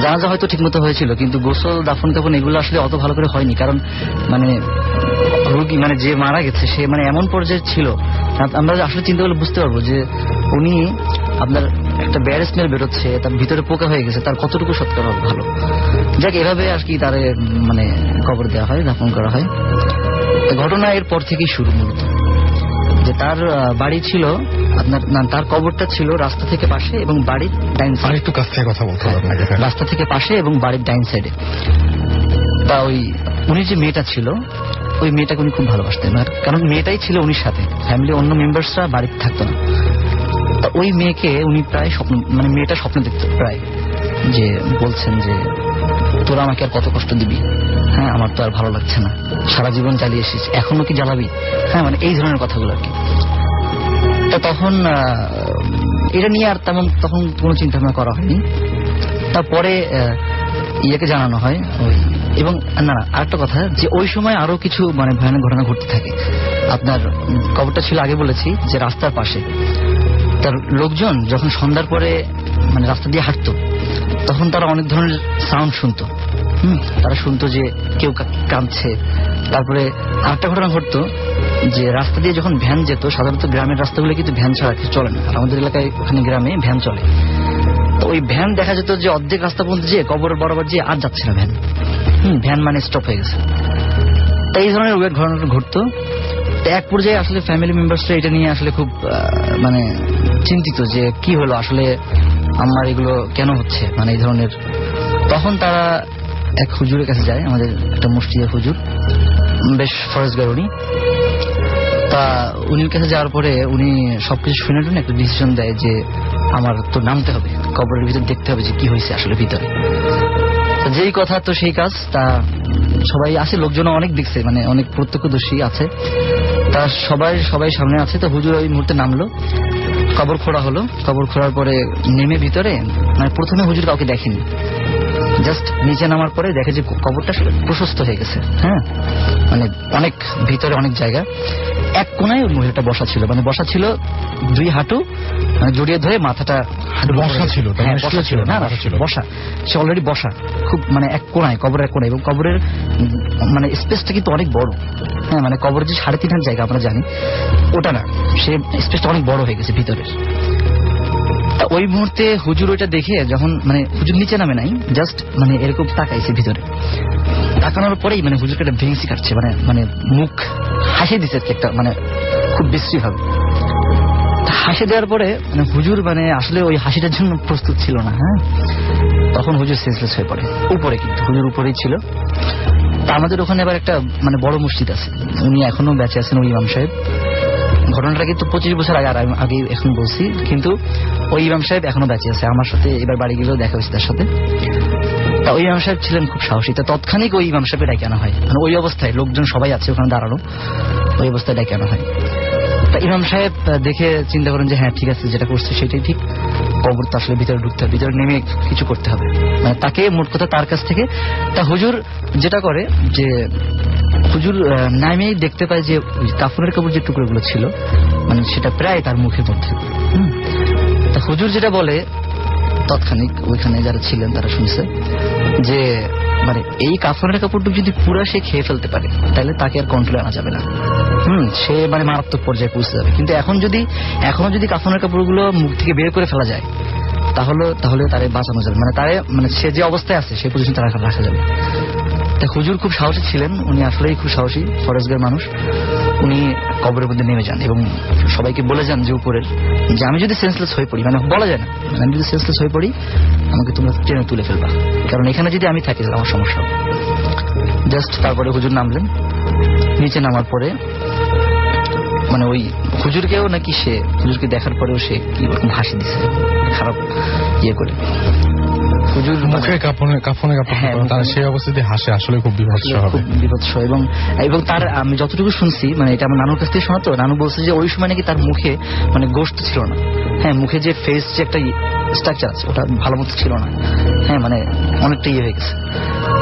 জানাজা হয়তো ঠিক মতো হয়েছিল, কিন্তু গোসল, দাফন কাফন এগুলো আসলে অত ভালো করে হয়নি। কারণ মানে রোগী মানে যে মারা গেছে সে মানে এমন পর্যায়ে ছিল, আমরা আসলে চিন্তা করলে বুঝতে পারবো যে উনি আপনার একটা ব্যাড স্মেল বেরোচ্ছে, তার ভিতরে পোকা হয়ে গেছে, তার কতটুকু সৎকার হবে ভালো। যাক, এভাবে আর কি তারে মানে কবর দেওয়া হয়, দাফন করা হয়। ঘটনা এর পর থেকেই শুরু। মূলত যে তার বাড়ি ছিল আপনার না, তার কবরটা ছিল রাস্তা থেকে পাশে এবং বাড়ির ডাইন আর সাইডে, একটু কাছ থেকে কথা বলতে হবে আপনাকে। রাস্তা থেকে পাশে এবং বাড়ির ডাইন সাইডে। তা ওই উনি যে মেয়েটা ছিল, ওই মেয়েটাকে উনি খুব ভালোবাসতেন, কারণ মেয়েটাই ছিল উনির সাথে, ফ্যামিলি অন্য মেম্বার্সরা বাড়িতে থাকতো না। তা ওই মেয়েকে উনি প্রায় স্বপ্ন, মানে মেয়েটা স্বপ্ন দেখতো প্রায়, যে বলছেন যে তোরা আমাকে আর কত কষ্ট দিবি, হ্যাঁ আমার তো আর ভালো লাগছে না, সারা জীবন জ্বালিয়ে এসেছিস, এখনো কি জ্বালাবি, হ্যাঁ মানে এই ধরনের কথাগুলো আর কি। তা তখন এটা নিয়ে আর তেমন তখন কোনো চিন্তা ভাবনা করা হয়নি। তারপরে ইয়েকে জানানো হয় ওই, এবং না আরেকটা কথা, যে ওই সময় আরো কিছু মানে ভয়ানক ঘটনা ঘটতে থাকে। আপনার কবরটা ছিল আগে বলেছি যে রাস্তার পাশে, তার লোকজন যখন সন্ধ্যার পরে মানে রাস্তা দিয়ে হাঁটতো, তখন তারা অনেক ধরনের সাউন্ড শুনতো। তারা শুনতো যে কেউ কাঁদছে। তারপরে আরেকটা ঘটনা ঘটতো যে রাস্তা দিয়ে যখন ভ্যান যেত, সাধারণত গ্রামের রাস্তাগুলো কিন্তু ভ্যান ছাড়া কিছু চলে না, আর আমাদের এলাকায় ওখানে গ্রামে ভ্যান চলে। তো ওই ভ্যান দেখা যেত যে অর্ধেক রাস্তা পর্যন্ত যে কবরের বরাবর যে আর যাচ্ছে না ভ্যান, ভ্যান মানে স্টপ হয়ে গেছে। তো এই ধরনের ওয়েট ঘটনাটা ঘটতো। তো এক পর্যায়ে আসলে ফ্যামিলি মেম্বার্সরা এটা নিয়ে আসলে খুব মানে চিন্তিত যে কি হলো আসলে, আমার এগুলো কেন হচ্ছে, মানে এই ধরনের। তখন তারা এক হুজুরের কাছে যায়, আমাদের একটা মসজিদের হুজুর, বেশ ফরেজগার উনি। তা উনির কাছে যাওয়ার পরে উনি সবকিছু শুনে টুনে একটা ডিসিশন দেয় যে আমার তো নামতে হবে, কবরের ভিতর দেখতে হবে যে কি হয়েছে আসলে ভিতরে। যেই কথা তো সেই কাজ। তা সবাই আছে, লোকজন অনেক দেখছে, মানে অনেক প্রত্যক্ষদর্শী আছে, তা সবাই সামনে আছে। তো হুজুর ওই মুহূর্তে নামলো, কবর খোঁড়া হলো। কবর খোঁড়ার পরে নেমে ভিতরে, মানে প্রথমে হুজুর কাউকে দেখেনি, জাস্ট নিচে নামার পরে দেখে যে কবরটা প্রশস্ত হয়ে গেছে, হ্যাঁ মানে অনেক ভিতরে অনেক জায়গা। এক কোনায় ওই মহিলাটা বসা ছিল, মানে বসা ছিল দুই হাঁটু মানে জড়িয়ে ধরে, মাথাটা বসা ছিল, হ্যাঁ বসা ছিল, না বসা, সে অলরেডি বসা, খুব মানে এক কোনায়, কবরের এক কোনায়। এবং কবরের মানে স্পেসটা কিন্তু অনেক বড়, হ্যাঁ মানে কবরের যে 3.5 হাত জায়গা আমরা জানি, ওটা না, সে স্পেসটা অনেক বড় হয়ে গেছে ভিতরের। তা ওই মুহূর্তে হুজুর ওইটা দেখে যখন মানে হুজুর নিচে নামে নাই, জাস্ট মানে এরকম তাকাইছে ভিতরে, তাকানোর পরেই মানে হুজুরকে একটা ভেঙসি কাটছে, মানে মানে মুখ হাসি দিচ্ছে একটা, মানে খুব বিশ্রী ভাবে হাসি দেওয়ার পরে মানে হুজুর মানে আসলে ওই হাসিটার জন্য প্রস্তুত ছিল না। হ্যাঁ তখন হুজুর সেন্সলেস হয়ে পড়ে উপরে, কিন্তু হুজুর উপরেই ছিল। তা আমাদের ওখানে এবার একটা মানে বড় মসজিদ আছে, উনি এখনো বেঁচে আছেন, ওই ইমাম সাহেব। ঘটনাটা কিন্তু 25 বছর আগে এখন বলছি, কিন্তু ওই ইমাম সাহেব এখনো বেঁচে আছে। আমার সাথে এবার বাড়ি গেলেও দেখা হয়েছে তার সাথে। তা ওই ইমাম সাহেব ছিলেন খুব সাহসী। তা তৎক্ষণিক ওই ইমাম সাহেবের ডাকে আনা হয়, মানে ওই অবস্থায় লোকজন সবাই আছে ওখানে দাঁড়ানো, ওই অবস্থায় ডাকে আনা হয়। তা ইমাম সাহেব দেখে চিন্তা করেন যে হ্যাঁ ঠিক আছে, যেটা করছে সেটাই ঠিক, কবর তো আসলে ভিতরে ঢুকতে হবে, ভিতরে নেমে কিছু করতে হবে, মানে তাকে মোট কথা তার কাছ থেকে। তা হুজুর যেটা করে যে হুজুর নামেই দেখতে পায় যে কাফনের কাপড় যে টুকরোগুলো ছিল, মানে সেটা প্রায় তার মুখের মধ্যে। তা হুজুর যেটা বলে, তৎক্ষণিক ওইখানে যারা ছিলেন তারা শুনছে যে মানে এই কাফনের কাপড়টুকু যদি পুরা সে খেয়ে ফেলতে পারে, তাহলে তাকে আর কন্ট্রোলে আনা যাবে না, সে মানে মারাত্মক পর্যায়ে পৌঁছে যাবে। কিন্তু এখনো যদি কাফনের কাপড়গুলো মুখ থেকে বের করে ফেলা যায়, তাহলে তারে বাঁচানো যাবে, মানে তারে মানে সে যে অবস্থায় আছে সে পর্যন্ত রাখা যাবে। তা হুজুর খুব সাহসী ছিলেন, উনি আসলেই খুব সাহসী ফরেজগার মানুষ। উনি কবরের মধ্যে নেমে যান এবং সবাইকে বলে যান যে উপরের, যে আমি যদি সেন্সলেস হয়ে পড়ি, মানে বলা যায় না, আমি যদি সেন্সলেস হয়ে পড়ি আমাকে তোমরা ট্রেনে তুলে ফেলবা, কারণ এখানে যদি আমি থাকি আমার সমস্যা হবে। জাস্ট তারপরে হুজুর নামলেন। নিচে নামার পরে মানে ওই হুজুরকেও নাকি হুজুরকে দেখার পরেও সে কি রকম হাসি দিছে, খারাপ ইয়ে করে। হুজুর মুখে কাফনে কাপড়, তার সেই অবস্থাতে হাসে, আসলে খুব বিভৎস হবে, খুব বিভৎস। এবং তার আমি যতটুকু শুনছি, মানে এটা আমার নানুর কাছ থেকে শোনা, তো নানু বলছে যে ওই সময় নাকি তার মুখে মানে গোশত ছিল না, হ্যাঁ মুখে যে ফেস যে একটা স্ট্রাকচার আছে ওটা ভালো মতো ছিল না, হ্যাঁ মানে অনেকটা ইয়ে হয়ে গেছে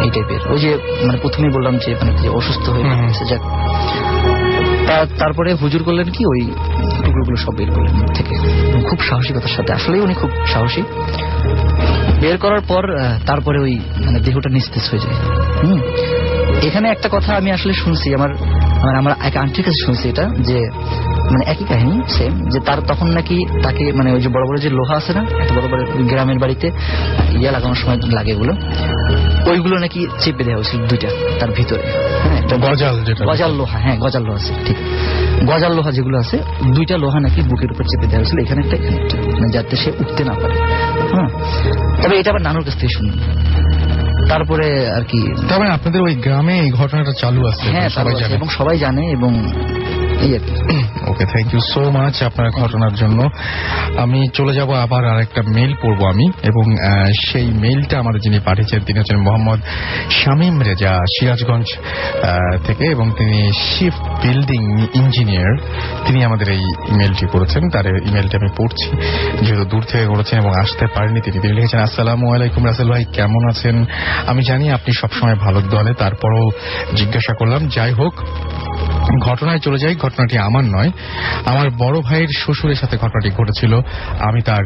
এই টাইপের। ওই যে মানে প্রথমেই বললাম যে মানে অসুস্থ হয়ে গেছে। যাক, তারপরে হুজুর করলেন কি, ওই টুকরোগুলো সব বের করলেন মুখ থেকে খুব সাহসিকতার সাথে, আসলেই উনি খুব সাহসী। বের করার পর তারপরে ওই মানে দেহটা নিস্তেজ হয়ে যায়। এখানে একটা কথা আমি আসলে শুনছি, আমার এক আন্টির কাছে শুনছি এটা, যে মানে একই কাহিনী সেম, যে তার তখন নাকি তাকে মানে ওই যে বড় বড় যে লোহা আছে না, এত বড় বড় গ্রামের বাড়িতে ইয়া লাগানোর সময় লাগে এগুলো, ওইগুলো নাকি চেপে দেওয়া হয়েছিল দুইটা তার ভিতরে। হ্যাঁ, গজাল, যেটা গজাল লোহা, হ্যাঁ গজাল লোহা আছে, ঠিক গজাল লোহা যেগুলো আছে, দুইটা লোহা নাকি বুকের উপর চেপে দেওয়া হয়েছিল, এখানে একটা এখানে একটা, মানে যাতে সে উঠতে না পারে। হ্যাঁ, তবে এটা আবার নানুর কাছ থেকে শুনি। তারপরে আর কি, তবে আপনাদের ওই গ্রামে এই ঘটনাটা চালু আছে, হ্যাঁ সবাই জানে এবং সবাই জানে, এবং এই আর কি। ওকে, থ্যাংক ইউ সো মাচ আপনার ঘটনার জন্য। আমি চলে যাব আবার আরেকটা মেইল পড়বো আমি, এবং সেই মেইলটা আমাদের যিনি পাঠিয়েছেন তিনি হচ্ছেন মোহাম্মদ শামীম রেজা, সিরাজগঞ্জ থেকে, এবং তিনি শিফট বিল্ডিং ইঞ্জিনিয়ার। তিনি আমাদের এই ইমেলটি করেছেন, তার ইমেলটা আমি পড়ছি, যেহেতু দূর থেকে করেছেন এবং আসতে পারেনি তিনি। তিনি লিখেছেন, আসসালামু আলাইকুম রাসেল ভাই, কেমন আছেন? আমি জানি আপনি সবসময় ভালো দলে, তারপরও জিজ্ঞাসা করলাম। যাই হোক, ঘটনায় চলে যাই। ঘটনাটি আমার নয়, আমার বড় ভাইয়ের শ্বশুরের সাথে ঘটনাটি ঘটেছিল। আমি তার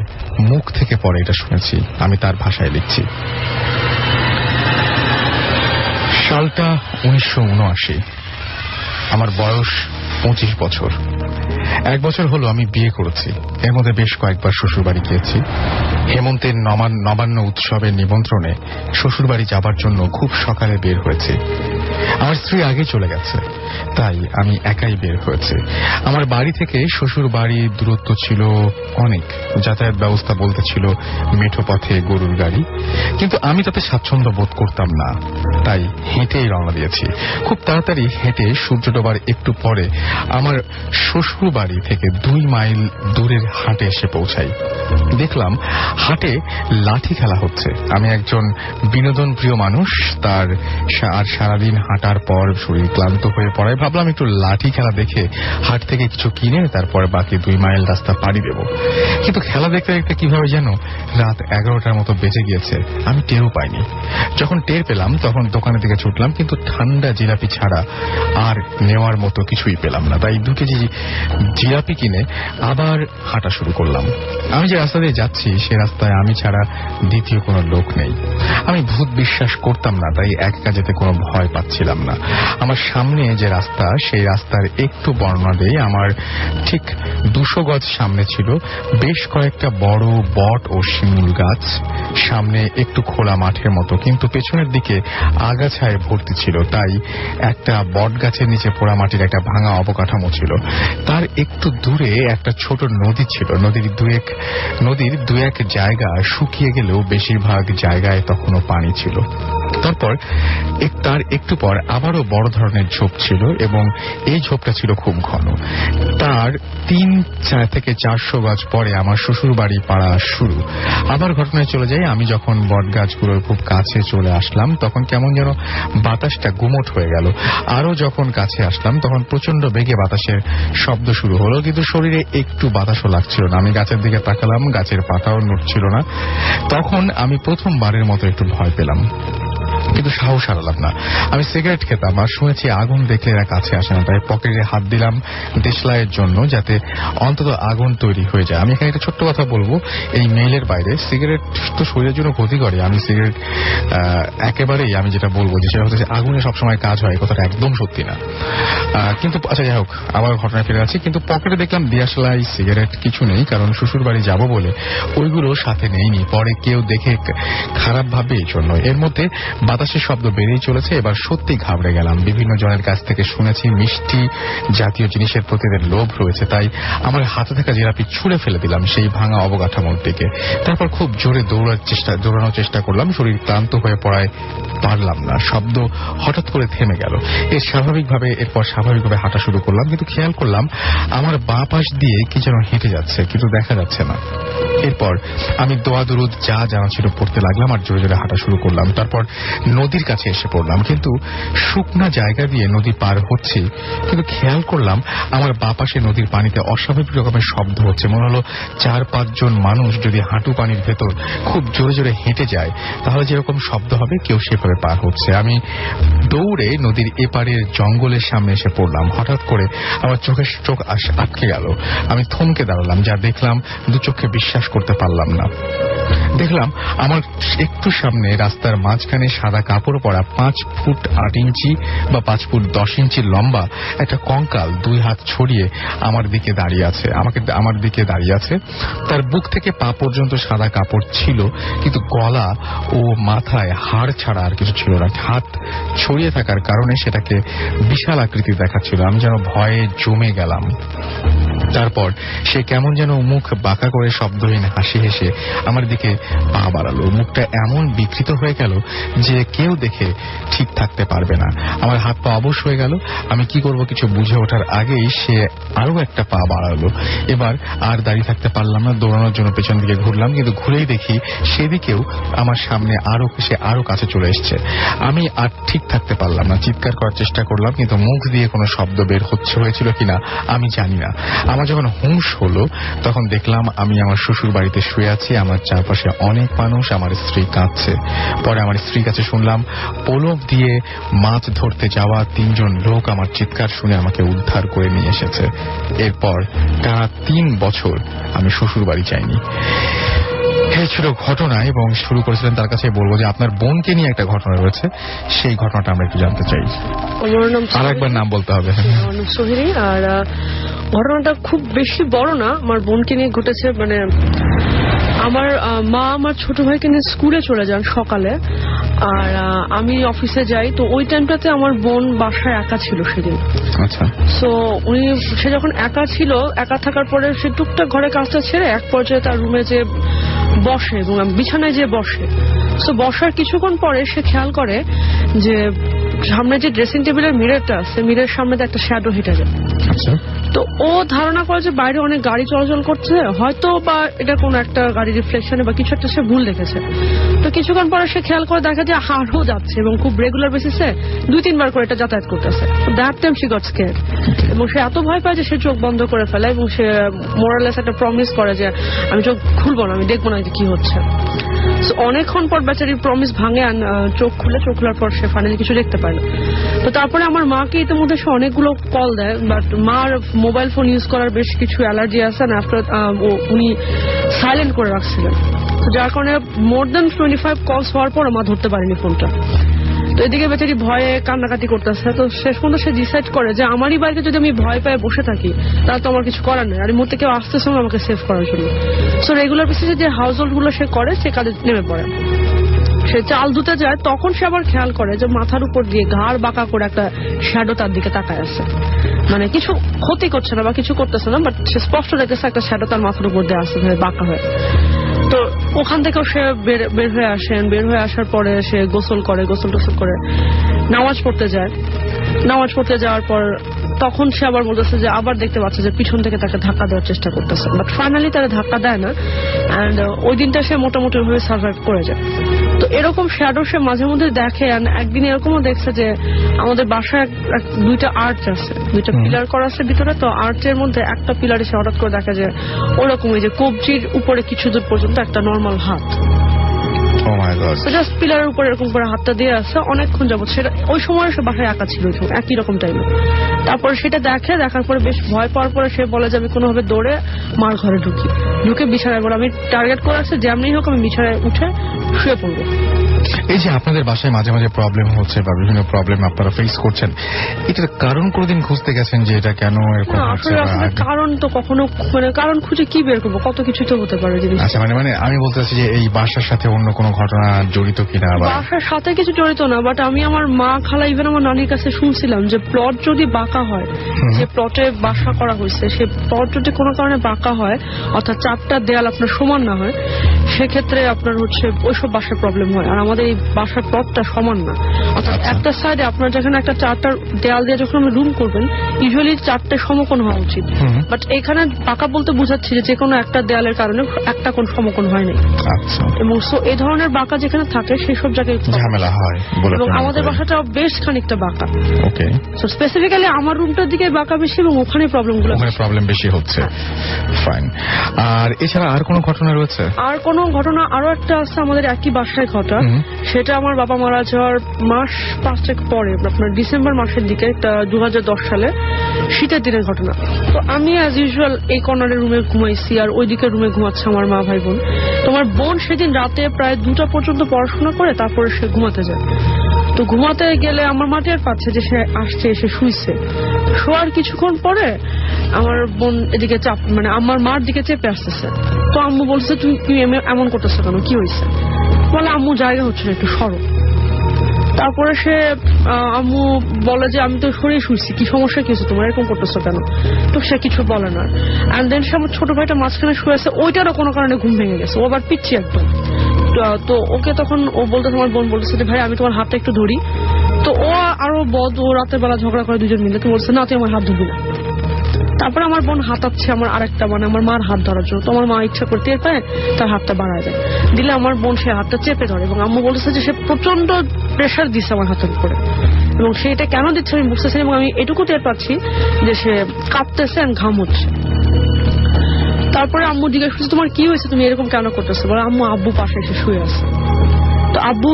মুখ থেকে পরে এটা শুনেছি, আমি তার ভাষায় লিখছি। সালটা 1979, আমার বয়স 25 বছর। 1 বছর হলো আমি বিয়ে করেছি। এর মধ্যে বেশ কয়েকবার শ্বশুরবাড়ি গিয়েছি। হেমন্তের নবান্ন উৎসবের নিমন্ত্রণে শ্বশুরবাড়ি যাবার জন্য খুব সকালে বের হয়েছি। আমার স্ত্রী আগে চলে গেছে, তাই আমি একাই বের হয়েছে। আমার বাড়ি থেকে শ্বশুর বাড়ির দূরত্ব ছিল অনেক। যাতায়াত ব্যবস্থা বলতে ছিল মেঠো পথে গরুর গাড়ি, কিন্তু আমি তাতে স্বাচ্ছন্দ্য বোধ করতাম না, তাই হেঁটেই রওনা দিয়েছি। খুব তাড়াতাড়ি হেঁটে সূর্য ডোবার একটু পরে আমার শ্বশুর বাড়ি থেকে 2 মাইল দূরের হাটে এসে পৌঁছাই। দেখলাম হাটে লাঠি খেলা হচ্ছে। আমি একজন বিনোদন প্রিয় মানুষ, আর সারাদিন হাঁটার পর শরীর ক্লান্ত হয়ে পড়ায় ভাবলাম একটু লাঠি খেলা দেখে হাট থেকে কিছু কিনে তারপরে বাকি 2 মাইল রাস্তা পাড়ি দেব। কিন্তু খেলা দেখতে দেখতে কিভাবে যেন রাত 11টার মতো বেজে গিয়েছে, আমি টেরও পাইনি। যখন টের পেলাম তখন দোকানের দিকে ছুটলাম, কিন্তু ঠান্ডা জিলাপি ছাড়া আর নেওয়ার মতো কিছুই পেলাম না। তাই 2 কেজি জিলাপি কিনে আবার হাঁটা শুরু করলাম। আমি যে রাস্তা দিয়ে যাচ্ছি সে রাস্তায় আমি ছাড়া দ্বিতীয় কোনো লোক নেই। আমি ভূত বিশ্বাস করতাম না, তাই একা যেতে কোনো ভয় পাচ্ছিলাম না। আমার সামনে যে রাস্তা, সেই রাস্তার একটু বর্ণনা দেই। আমার ঠিক 200 গজ সামনে ছিল বেশ কয়েকটা বড় বট ও শিমুল গাছ। সামনে একটু খোলা মাঠের মতো, কিন্তু পেছনের দিকে আগাছায় ভর্তি ছিল, তাই একটা বট গাছের নিচে পোড়া মাটির একটা ভাঙা অবকাঠামো ছিল। তার একটু দূরে একটা ছোট নদী ছিল। নদীর দু এক জায়গা শুকিয়ে গেলেও বেশিরভাগ জায়গায় তখনও পানি ছিল। তারপর তার একটু পর আবারও বড় ধরনের ঝোপ ছিল, এবং এই ঝোপটা ছিল খুব ঘন। তার 3 থেকে 400 গজ পরে আমার শ্বশুর বাড়ি পাড়া শুরু। আবার ঘটনায় চলে যাই। আমি যখন বট গাছগুলোর খুব কাছে চলে আসলাম তখন কেমন যেন বাতাসটা গুমোট হয়ে গেল। আরো যখন কাছে আসলাম তখন প্রচন্ড বেগে বাতাসের শব্দ শুরু হলো, কিন্তু শরীরে একটু বাতাসও লাগছিল না। আমি গাছের দিকে তাকালাম, গাছের পাতাও নড়ছিল না। তখন আমি প্রথমবারের মতো একটু ভয় পেলাম, কিন্তু সাহস হারালাম না। আমি সিগারেট খেতাম আর শুনেছি আগুন দেখলে এরা কাছে আসে না, তাই পকেটে হাত দিলাম দেশলাইয়ের জন্য, যাতে অন্তত আগুন তৈরি হয়ে যায়। আমি এখানে একটা ছোট্ট কথা বলবো, এই মেইলের বাইরে সিগারেট তো শরীরের জন্য ক্ষতি করে। আমি সিগারেট একেবারেই, আমি যেটা বলবো যে সেটা হচ্ছে আগুনে সবসময় কাজ হয়, কথাটা একদম সত্যি না। কিন্তু আচ্ছা, যাই হোক, আবার ঘটনায় ফিরে আছি। কিন্তু পকেটে দেখলাম দেশলাই, সিগারেট কিছু নেই, কারণ শ্বশুর বাড়ি যাবো বলে ওইগুলো সাথে নেইনি। পরে কেউ দেখে খারাপ ভাববে এই জন্য। এর মধ্যে বাতাসের শব্দ বেড়েই চলেছে। এবার সত্যি ঘাবড়ে গেলাম। বিভিন্ন জনের কাছ থেকে শুনেছি মিষ্টি জাতীয় জিনিসের প্রতি এদের লোভ রয়েছে, তাই আমার হাতে থাকা জিলাপি ছুঁড়ে ফেলে দিলাম সেই ভাঙা অবকাঠামোর দিকে। তারপর খুব জোরে দৌড়ানোর চেষ্টা করলাম। শরীর ক্লান্ত হয়ে পড়ায় পারলাম না। শব্দ হঠাৎ করে থেমে গেল। এরপর স্বাভাবিকভাবে হাঁটা শুরু করলাম, কিন্তু খেয়াল করলাম আমার বাঁ পাশ দিয়ে কি যেন হেঁটে যাচ্ছে, কিন্তু দেখা যাচ্ছে না। এরপর আমি দোয়া দুরুদ যা জানা ছিল পড়তে লাগলাম আর জোরে জোরে হাঁটা শুরু করলাম। তারপর নদীর কাছে এসে পড়লাম, কিন্তু শুকনা জায়গা দিয়ে নদী পার হচ্ছি, কিন্তু খেয়াল করলাম আমার বাঁ পাশে নদীর পানিতে অস্বাভাবিক রকমের শব্দ হচ্ছে। মনে হলো 4-5 জন মানুষ যদি হাঁটু পানির ভেতর খুব জোরে জোরে হেঁটে যায় তাহলে যেরকম শব্দ হবে কেউ সেভাবে পার হচ্ছে। আমি দৌড়ে নদীর এপারের জঙ্গলের সামনে এসে পড়লাম। হঠাৎ করে আমার চোখ আটকে গেল। আমি থমকে দাঁড়ালাম, যা দেখলাম 2 চোখে বিশ্বাস করতে পারলাম না। দেখলাম আমার একটু সামনে রাস্তার মাঝখানে সাদা কাপড় পরা 5 ফুট 8 ইঞ্চি বা 5 ফুট 10 ইঞ্চি লম্বা একটা কঙ্কাল 2 হাত ছড়িয়ে আমার দিকে দাঁড়িয়ে আছে। তার বুক থেকে পা পর্যন্ত সাদা কাপড় ছিল, কিন্তু গলা ও মাথায় হাড় ছাড়া আর কিছু ছিল না। হাত ছড়িয়ে থাকার কারণে সেটাকে বিশাল আকৃতি দেখাচ্ছিল। আমি যেন ভয়ে জমে গেলাম। তারপর সে কেমন যেন মুখ বাঁকা করে শব্দহীন হাসি হেসে আমার দিকে পা বাড়ালো। মুখটা এমন বিকৃত হয়ে গেল যে কেউ দেখে ঠিক থাকতে পারবে না। আমার হাত পা অবশ হয়ে গেল। আমি কি করব কিছু বুঝে ওঠার আগেই সে আরো একটা পা বাড়ালো। এবার আর দাঁড়িয়ে থাকতে পারলাম না, দৌড়ানোর জন্য পেছন দিকে ঘুরলাম, কিন্তু ঘুরেই দেখি সেদিকেও আমার সামনে সে আরো কাছে চলে এসছে। আমি আর ঠিক থাকতে পারলাম না, চিৎকার করার চেষ্টা করলাম, কিন্তু মুখ দিয়ে কোনো শব্দ বের হয়েছিল কিনা আমি জানি না। আমার যখন হুঁশ হলো তখন দেখলাম আমি আমার শ্বশুর বাড়িতে শুয়ে আছি। আমার চারপাশে অনেক মানুষ, আমার স্ত্রী কাঁদছে। পরে আমার স্ত্রীর কাছে শুনলাম পোলক দিয়ে মাছ ধরতে যাওয়া 3 জন লোক আমার চিৎকার শুনে আমাকে উদ্ধার করে নিয়ে এসেছে। এরপর টানা 3 বছর আমি শ্বশুর বাড়ি যাইনি। এই ছিল ঘটনা, এবং শুরু করেছিলেন তার কাছে বলবো যে আপনার বোনকে নিয়ে একটা ঘটনা রয়েছে, সেই ঘটনাটা আমরা একটু জানতে চাই। আর একবার নাম বলতে হবে। সোহিনী। আর ঘটনাটা খুব বেশি বড় না, আমার বোনকে নিয়ে ঘটেছে। মানে আমার মা আমার ছোট ভাইকে নিয়ে স্কুলে চলে যান সকালে, আর আমি অফিসে যাই। তো ওই টাইমটাতে আমার বোন বাসায় একা ছিল সেদিন। আচ্ছা। সো সে যখন একা ছিল, একা থাকার পরে সে টুকটাক ঘরে কাজটা ছেড়ে এক পর্যায়ে তার রুমে যে বসে এবং বিছানায় যে বসে। সো বসার কিছুক্ষণ পরে সে খেয়াল করে যে সামনে যে ড্রেসিং টেবিলের মিররটা আছে, মিররের সামনে একটা শ্যাডো হেঁটে যায়। আচ্ছা। তো ও ধারণা করে যে বাইরে অনেক গাড়ি চলাচল করছে, হয়তো বা এটা কোনো একটা গাড়ি রিফ্লেকশনে বা কিছু একটা সে ভুল দেখেছে। তো কিছুক্ষণ পরে সে খেয়াল করে দেখে যে আরো যাচ্ছে এবং খুব রেগুলার বেসিসে 2-3 বার করে এটা যাতায়াত করতেছে। That time she got scared, এবং সে এত ভয় পায় যে সে চোখ বন্ধ করে ফেলে এবং সে মোরালেস একটা প্রমিস করে যে আমি চোখ খুলবো না, আমি দেখবো না যে কি হচ্ছে। অনেকক্ষণ পর বেচারির প্রমিস ভাঙে, চোখ খোলার পর সে ফাইনালি কিছু দেখতে পায় না। তো তারপরে আমার মাকে ইতিমধ্যে সে অনেকগুলো কল দেয়, বাট মার মোবাইল ফোন ইউজ করার বেশ কিছু অ্যালার্জি আছে, উনি সাইলেন্ট করে রাখছিলেন। তো যার কারণে মোর দেন 25 কলস হওয়ার পর মা ধরতে পারেনি ফোনটা। তো এদিকে বেচারি ভয়ে কান্নাকাটি করতেছে। তো শেষ পর্যন্ত সে ডিসাইড করে যে আমারই বাড়িতে যদি আমি ভয় পায়ে বসে থাকি তাহলে তো আমার কিছু করার নেই, আর এই মুহূর্তে কেউ আসতেছে না আমাকে সেভ করার জন্য। সো রেগুলার বেসিসে যে হাউস হোল্ড গুলো সে করে সে কাজে নেমে পড়ে। সে চাল ধুতে যায়, তখন সে আবার খেয়াল করে যে মাথার উপর দিয়ে ঘাড় বাঁকা করে একটা শ্যাডো তার দিকে তাকায় আছে। মানে কিছু ক্ষতি করছে না বা কিছু করতেছে না, বাট সে স্পষ্ট দেখতেছে একটা শ্যাডো তার মাথার উপর দিয়ে আসছে বাঁকা হয়ে। তো ওখান থেকেও সে বের হয়ে আসেন। বের হয়ে আসার পরে সে গোসল টোসল করে নামাজ পড়তে যায়। নামাজ পড়তে যাওয়ার পর তখন সে আবার বলতেছে যে আবার দেখতে পাচ্ছে যে পিছন থেকে তাকে ধাক্কা দেওয়ার চেষ্টা করতেছে, বাট ফাইনালি তারা ধাক্কা দেয় না। অ্যান্ড ওই দিনটা সে মোটামুটি ভাবে সার্ভাইভ করে যায়। তো এরকম শ্যাডো সে মাঝে মধ্যে দেখে। একদিন এরকমও দেখছে যে আমাদের বাসায় 2টা আর্চ আছে, 2টা পিলার করা আছে ভিতরে। তো আর্চের মধ্যে একটা পিলারে সে হঠাৎ করে দেখে যে ওরকমই যে কবজির উপরে কিছু দূর পর্যন্ত একটা নর্মাল হাত, জাস্ট পিলারের উপরে এরকম করে হাতটা দিয়ে আসছে অনেকক্ষণ যাবত। সেটা ওই সময় সে বাসায় একা ছিল একই রকম টাইমে। তারপরে সেটা দেখার পরে বেশ ভয় পাওয়ার পরে সে বলে যে আমি কোনোভাবে দৌড়ে মার ঘরে ঢুকে বিছানায় বলে আমি টার্গেট করে আসছে যেমনি হোক আমি বিছানায় উঠে শুয়ে পড়বো। এই যে আপনাদের বাসায় মাঝে মাঝে প্রবলেম হচ্ছে বা বিভিন্ন প্রবলেম আপনারা ফেস করছেন, এটার কারণ কোনদিন খুঁজতে গেছেন যে এটা কেন এরকম হচ্ছে? কারণ তো কখনো কারণ খুঁজে কি বের করবো, কত কিছু তো হতে পারে জিনিস। আচ্ছা, মানে আমি বলতে চাচ্ছি যে এই বাসার সাথে অন্য কোনো ঘটনা জড়িত কিনা? বাসার সাথে কিছু জড়িত না, বাট আমি আমার মা খালা ইভেন আমার নানির কাছে শুনছিলাম যে প্লট যদি বাঁকা হয়, যে প্লটে বাসা করা হয়েছে সে প্লট যদি কোনো কারণে বাঁকা হয়, অর্থাৎ 4টা দেয়াল আপনার সমান না হয়, সেক্ষেত্রে আপনার ওইসব বাসায় প্রবলেম হয়। আর আমাদের এই বাসার প্লটটা সমান না, অর্থাৎ একটা সাইডে আপনার যেখানে একটা 4টা দেয়াল দিয়ে যখন আপনি রুম করবেন ইউজুয়ালি 4টে সমকোণ হওয়া উচিত, বাট এখানে বাঁকা বলতে বোঝাচ্ছি যে কোনো একটা দেয়ালের কারণে একটা কোণ সমকোণ হয় নাই। এবং এই ধরনের বাঁকা যেখানে থাকে সেই সব জায়গায় ঝামেলা হয়। এবং আমাদের বাসাটা বেশ খানিকটা বাঁকা। ওকে। সো স্পেসিফিক্যালি আমার রুমটার দিকে বাঁকা বেশি এবং ওখানে প্রবলেম বেশি হচ্ছে। ফাইন। আর এছাড়া আর কোনো ঘটনা রয়েছে? আর কোনো ঘটনা আরো একটা আছে আমাদের একই বাসায় ঘটা। সেটা আমার বাবা মারা যাওয়ার মাস 5 পরে, আপনার ডিসেম্বর মাসের দিকে, 2010 সালে শীতের দিনের ঘটনা। তো আমি অ্যাজ ইউজুয়াল এই কর্নারের রুমে ঘুমাইছি আর ওই দিকের রুমে ঘুমাচ্ছে আমার মা ভাই বোন। তোমার বোন সেদিন রাতে প্রায় 2টা পর্যন্ত পড়াশোনা করে তারপরে সে ঘুমাতে যায়। তো ঘুমাতে গেলে আমার মা টের পাচ্ছে যে সে আসছে, এসে শুইছে। শোয়ার কিছুক্ষণ পরে আমার বোন এদিকে মানে আমার মার দিকে চেপে আসতেছে। তো আম্মু বলছে তুমি এমন করতেছো কেন, কি হয়েছে? বলে আম্মু জায়গা হচ্ছে না, একটু সরো। তারপরে সে আম্মু বলে যে আমি তো সরিয়ে শুইছি, কি সমস্যা কি হয়েছে তোমার, এরকম করতেছো কেন? তো সে কিছু বলে না। অ্যান্ড দেন সে আমার ছোট ভাইটা মাঝখানে শুয়ে আছে, ওইটারও কোনো কারণে ঘুম ভেঙে গেছে, ও আবার পিচ্ছি একদম। তো ওকে তখন ও বলতে, তোমার বোন বলতেছে যে ভাই আমি তোমার হাতটা একটু ধরি। তো ও আরো ও রাতের বেলা ঝগড়া করে দুজন মিলে, তো বলছে না তুই আমার হাত ধরবি না। তারপরে আমার বোন হাতাচ্ছে আমার আরেকটা মানে আমার মার হাত ধরার জন্য। তো আমার মা ইচ্ছা করতে পায় তার হাতটা বাড়ায় দেয়, দিলে আমার বোন সে হাতটা চেপে ধরে এবং আম্মু বলেছে যে সে প্রচন্ড প্রেশার দিচ্ছে আমার হাতের উপরে এবং সে এটা কেন দিচ্ছে আমি বুঝতেছি এবং আমি এটুকু টের পাচ্ছি যে সে কাঁপতেছে আর ঘাম হচ্ছে। তারপরে আম্মু জিজ্ঞেস করছে তোমার কি হয়েছে, তুমি এরকম কেন করতেছো? বলে আম্মু আব্বু পাশে এসে শুয়ে আছে। তো আব্বু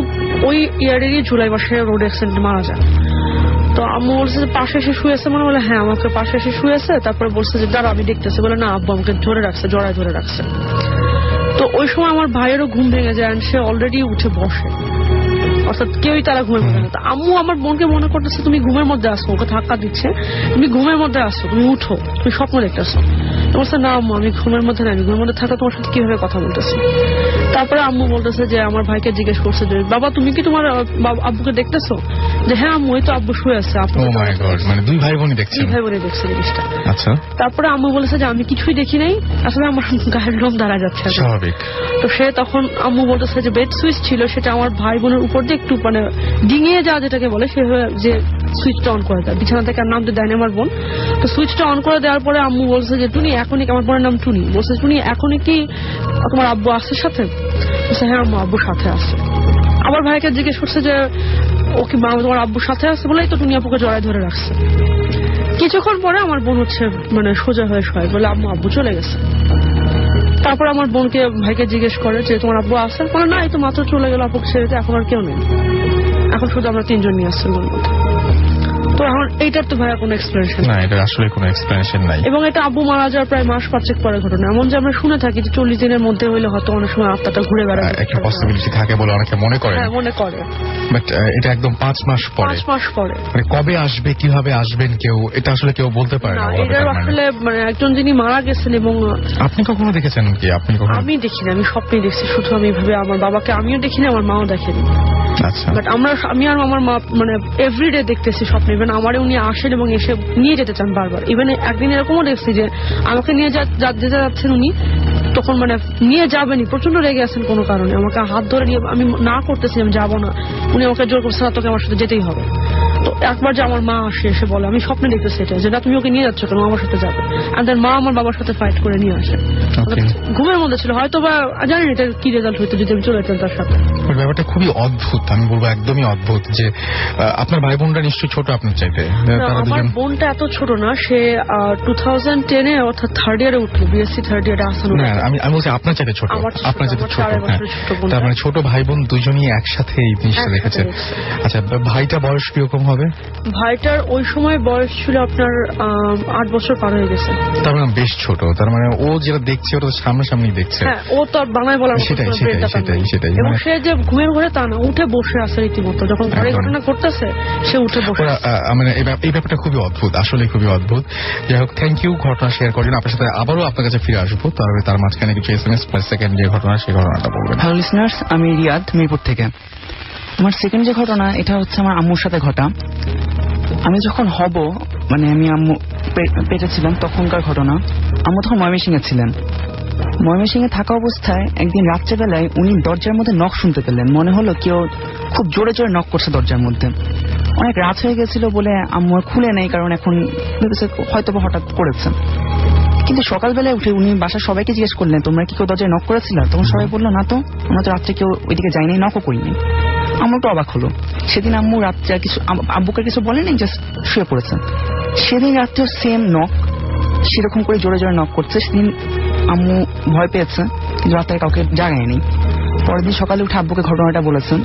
ওই ইয়ারেরই জুলাই মাসে রোড অ্যাক্সিডেন্টে মারা যায়। তো আম্মু বলছে যে পাশে এসে শুয়ে আছে, মানে বলে হ্যাঁ আমাকে পাশে এসে শুয়ে আছে। তারপরে বলছে যে দাঁড়া আমি দেখতেছি। বলে না আব্বু আমাকে ধরে রাখছে, জড়ায় ধরে রাখছে। তো ওই সময় আমার ভাইয়েরও ঘুম ভেঙে যায়, সে অলরেডি উঠে বসে, অর্থাৎ কেউই তারা ঘুমের মধ্যে না। তো আম্মু আমার বোনকে মনে করতেছে তুমি ঘুমের মধ্যে আসো, ওকে ধাক্কা দিচ্ছে, তুমি ঘুমের মধ্যে আসো, তুমি উঠো, তুমি স্বপ্ন দেখতেছো। তো বলছে না আম্মু আমি ঘুমের মধ্যে নাই, ঘুমের মধ্যে থাকা তোমার সাথে কিভাবে কথা বলতেছি। তারপরে আম্মু বলতেছে যে আমার ভাইকে জিজ্ঞেস করছে যে বাবা তুমি কি তোমার আব্বুকে দেখতেছো? যে হ্যাঁ আম্মু ওই তো আব্বু শুয়ে আছে। মানে দুই ভাই বোনই দেখছে জিনিসটা। আচ্ছা। তারপরে আম্মু বলেছে যে আমি কিছুই দেখি নাই, আসলে আমার গায়ের লোম দাঁড়া যাচ্ছে। স্বাভাবিক। তো সে তখন আম্মু বলতেছে যে বেড সুইচ ছিল সেটা আমার ভাই বোনের উপর দিয়ে একটু মানে ডিঙিয়ে যাওয়া যেটাকে বলে, সে যে সুইচটা অন করে দেয়, বিছানা থেকে আর নামতে দেয়নি আমার বোন। তো সুইচটা অন করে দেওয়ার পরে আম্মু বলছে যে টুনি এখনই, আমার বোনের নাম টুনি, বলছে টুনি এখনই কি তোমার আব্বু আসছে সাথে? বলছে হ্যাঁ আম্মু আব্বুর সাথে আছে। আমার ভাইকে জিজ্ঞেস করছে যে ও কি তোমার আব্বুর সাথে আছে? বলেই তো টুনি আপুকে জড়ায় ধরে রাখছে। কিছুক্ষণ পরে আমার বোন হচ্ছে মানে সোজা হয়ে শোয়, বলে আম্মু আব্বু চলে গেছে। তারপর আমার বোনকে ভাইকে জিজ্ঞেস করে যে তোমার আব্বু আসছে? বলে না এই তো মাত্র চলে গেল আপুকে ছেড়ে, এখন আর কেউ নেই, এখন শুধু আমরা 3 জন নিয়ে আসছি ওর মধ্যে। তো এখন এইটার তো ভাইয়া কোনো এক্সপ্লেনেশন না, এটা আসলে কোনো এক্সপ্লেনেশন নাই। এবং এটা আব্বু মারা যাওয়ার প্রায় মাস 5 পরে ঘটনা, এমন যে আমরা শুনে থাকি যে 40 দিনের মধ্যে হইলে হয়তো অনেক সময় আত্মাটা ঘুরে বেড়ায়, একটা পসিবিলিটি থাকে বলে অনেকে মনে করে। হ্যাঁ মনে করে, বাট এটা একদম 5 মাস পরে। 5 মাস পরে মানে কবে আসবে, কিভাবে আসবেন কেউ এটা আসলে কেউ বলতে পারে না। এটা আসলে মানে একজন যিনি মারা গেছেন এবং আপনি কখনো দেখেছেন কি? আপনি কখনো? আমি দেখিনি, আমি স্বপ্নে দেখছি শুধু। আমি ভাবে আমার বাবাকে আমিও দেখিনি, আমার মাও দেখেনি। আচ্ছা। বাট আমি আর আমার মা মানে এভরিডে দেখতেছি স্বপ্নে। ইভেন আমারে উনি আসেন এবং এসে নিয়ে যেতে চান বারবার। ইভেন একদিন এরকমও দেখছি যে আমাকে নিয়ে যেতে যাচ্ছেন উনি, তখন মানে নিয়ে যাবেনি, প্রচন্ড রেগে আছেন কোনো কারণে, আমাকে হাত ধরে নিয়ে, আমি না করতেছি আমি যাবো না, উনি আমাকে জোর করছে না তোকে আমার সাথে যেতেই হবে। তো একবার যে আমার মা আসে এসে বলে, আমি স্বপ্নে দেখতেছি এটা যে না তুমি ওকে নিয়ে যাচ্ছ কেন, আমার সাথে যাবে। আর মা আমার বাবার সাথে ফাইট করে নিয়ে আসে, ঘুমের মধ্যে ছিল হয়তো, বা জানি এটা কি রেজাল্ট হইতো যদি আমি চলে যেতাম তার সাথে। ব্যাপারটা খুবই অদ্ভুত, আমি বলবো একদমই অদ্ভুত। যে আপনার ভাই বোনরা নিশ্চয়ই ছোট আপনার চাইতে? আমার বোনটা এত ছোট না, সে 2010 অর্থাৎ 3rd ইয়ারে উঠলো, বিএসসি 3rd ইয়ারে আসানো। আমি বলছি আপনার চাইতে ছোট। আপনার চাইতে ছোট। তার মানে ছোট ভাই বোন দুজনই একসাথে এই জিনিসটা দেখেছেন। আচ্ছা, ভাইটা বয়স কিরকম হবে? ভাইটার ওই সময় বয়স ছিল আপনার 8 বছর পার হয়ে গেছে। তার মানে বেশ ছোট। তার মানে ও যেটা দেখছে ওটা সামনাসামনি দেখছে। হ্যাঁ, ও তো বাংলায় বলার সেটাই। এবং সে যে ঘুমের ঘরে তা না, উঠে বসে আছে রীতিমতো, যখন ঘরে ঘটনা ঘটতেছে সে উঠে বসে। মানে এই ব্যাপারটা খুবই অদ্ভুত, আসলে খুবই অদ্ভুত। যাই হোক, থ্যাংক ইউ ঘটনা শেয়ার করেন। আপনার সাথে আবারও আপনার কাছে ফিরে আসবো, তার মাঝখানে কিছু SMS পার সেকেন্ড যে ঘটনা, সেই ঘটনাটা বলবেন। হ্যালো লিসনার্স, আমি রিয়াদ, মিরপুর থেকে। আমার সেকেন্ড যে ঘটনা, এটা হচ্ছে আমার আম্মুর সাথে ঘটা। আমি যখন হব মানে আমি আম্মু পেটে ছিলাম তখনকার ঘটনা। আম্মু তখন ময়মনসিংহে ছিলেন। ময়মনসিংহে থাকা অবস্থায় একদিন রাত্রেবেলায় উনি দরজার মধ্যে নখ শুনতে পেলেন। মনে হলো কেউ খুব জোরে জোরে নখ করছে দরজার মধ্যে। অনেক রাত হয়ে গেছিল বলে আম্মু খুলে নেই, কারণ এখন হয়তো হঠাৎ করেছে। কিন্তু সকালবেলায় উঠে উনি বাসার সবাইকে জিজ্ঞেস করলেন তোমরা কি কেউ দরজায় নক করেছিল? তখন সবাই বললো না তো, আমরা তো রাত্রে কেউ ওইদিকে যাইনি, নকও করিনি। আম্মু তো অবাক হলো। সেদিন আম্মু রাত্রে আর কিছু আব্বুকে কিছু বলেনি, জাস্ট শুয়ে পড়েছেন। সেদিন রাত্রেও সেম নক, সেরকম করে জোরে জোরে নক করছে। সেদিন আম্মু ভয় পেয়েছে, কিন্তু রাত্রে কাউকে জাগায়নি। পরের দিন সকালে উঠে আব্বুকে ঘটনাটা বলেছেন।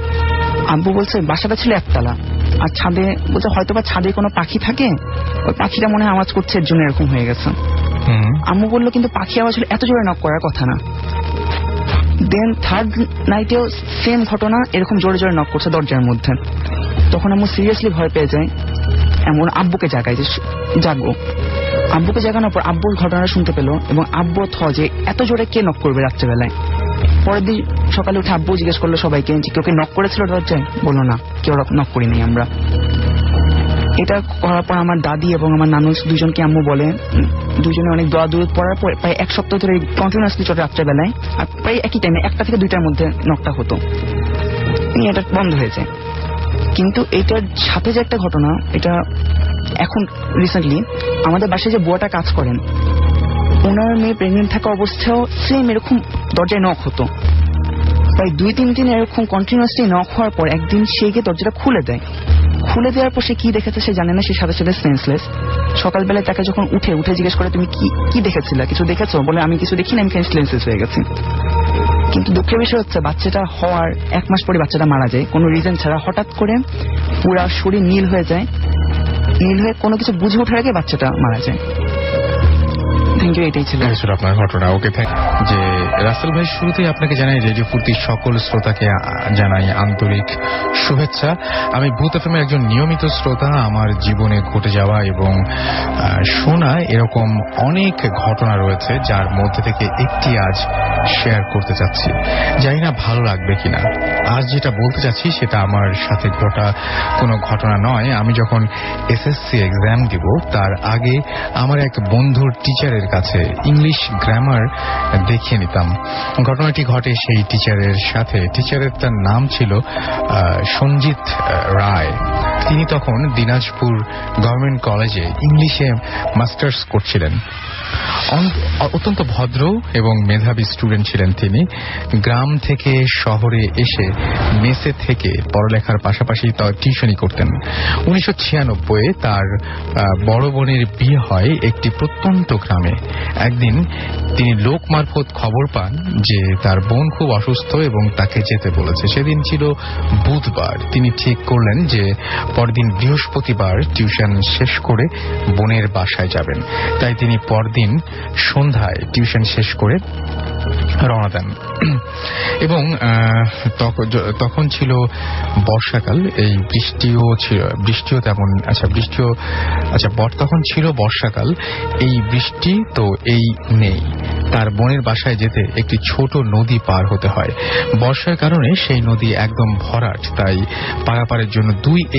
আব্বু বলছে বাসাটা ছিল একতলা, আর ছাদে বলছে হয়তো বা ছাদে কোনো পাখি থাকে, ওই পাখিটা মনে হয় আওয়াজ করছে, এর জন্য এরকম হয়ে গেছে। আম্মু বললো কিন্তু পাখি আওয়াজ হলে এত জোরে নক করার কথা না। দেন থার্ড নাইটেও সেম ঘটনা, এরকম জোরে জোরে নক করছে দরজার মধ্যে। তখন আম্মু সিরিয়াসলি ভয় পেয়ে যায়, এমন আব্বুকে জাগায় যে জাগো। আব্বুকে জাগানোর পর আব্বুর ঘটনাটা শুনতে পেলো এবং আব্বু যে এত জোরে কে নক করবে রাত্রেবেলায়। পরের দিন সকালে উঠে আব্বু জিজ্ঞেস করলো সবাইকে যে কেউ কে নক করেছিল দরজায়, বললো না, কেউ নক করিনি আমরা। এটা করার পর আমার দাদি এবং আমার নানু দুজনকে আম্মু বলে, দুজনে অনেক দোয়া দূর পড়ার পর প্রায় 1 সপ্তাহ ধরে কন্টিনিউয়াসলি চলে রাত্রেবেলায়, আর প্রায় একই টাইমে 1টা থেকে 2টার মধ্যে নকটা হতো, এটা বন্ধ হয়েছে। কিন্তু এটার সাথে যে একটা ঘটনা, এটা এখন রিসেন্টলি আমাদের বাসায় যে বুয়াটা কাজ করেন, ওনার মেয়ে প্রেগনেন্ট থাকা অবস্থাও সেম এরকম দরজায় নক হতো। প্রায় 2-3 দিন এরকম কন্টিনিউয়াসলি নক হওয়ার পর একদিন সে গিয়ে দরজাটা খুলে দেয়। খুলে দেওয়ার পর সে কি দেখেছে সে জানে না, সে সাথে সাথে সেন্সলেস। সকালবেলায় তাকে যখন উঠে জিজ্ঞেস করে তুমি কি দেখেছিলে, কিছু দেখেছো? বলে আমি কিছু দেখিনি, আমি সেন্সলেস হয়ে গেছি। কিন্তু দুঃখের বিষয় হচ্ছে বাচ্চাটা হওয়ার 1 মাস পরে বাচ্চাটা মারা যায় কোনো রিজন ছাড়া। হঠাৎ করে পুরা শরীর নীল হয়ে যায়, নীল হয়ে কোনো কিছু বুঝে ওঠার আগে বাচ্চাটা মারা যায়। থ্যাংক ইউ, এটাই ছিল আপনার ঘটনা। ওকে, যে রাসেল ভাই, শুরুতেই আপনাকে জানাই রেডিও ফুর্তির সকল শ্রোতাকে জানাই আন্তরিক শুভেচ্ছা। আমি ভূত এফএমের একজন নিয়মিত শ্রোতা। আমার জীবনে ঘটে যাওয়া এবং শোনা এরকম অনেক ঘটনা রয়েছে, যার মধ্যে থেকে একটি আজ শেয়ার করতে চাচ্ছি। জানি না ভালো লাগবে কিনা। আজ যেটা বলতে চাচ্ছি সেটা আমার সাথে ঘটা কোনো ঘটনা নয়। আমি যখন এসএসসি এক্সাম দিব তার আগে আমার এক বন্ধুর টিচারের কাছে ইংলিশ গ্রামার দেখিয়ে নিতাম। ঘটনাটি ঘটে সেই টিচারের সাথে। টিচারের তার নাম ছিল সঞ্জিত রায়। তিনি তখন দিনাজপুর গভর্নমেন্ট কলেজে ইংলিশে মাস্টার্স করছিলেন। অত্যন্ত ভদ্র এবং মেধাবী স্টুডেন্ট ছিলেন তিনি। গ্রাম থেকে শহরে এসে মেসে থেকে পড়ালেখার পাশাপাশি টিউশনি করতেন। 1996 তার বড় বোনের বিয়ে হয় একটি প্রত্যন্ত গ্রামে। একদিন তিনি লোক মারফত খবর পান যে তার বোন খুব অসুস্থ এবং তাকে যেতে বলেছে। সেদিন ছিল বুধবার। তিনি ঠিক করলেন যে পরদিন বৃহস্পতিবার টিউশন শেষ করে বোনের বাসায় যাবেন। তাই তিনি পরদিন সন্ধ্যায় টিউশন শেষ করে রওনা দেন এবং তখন ছিল বর্ষাকাল। এই বৃষ্টিও তেমন তখন ছিল বর্ষাকাল। এই বৃষ্টি তো এই নেই। তার বোনের বাসায় যেতে একটি ছোট নদী পার হতে হয়। বর্ষার কারণে সেই নদী একদম ভরাট, তাই পারাপারের জন্য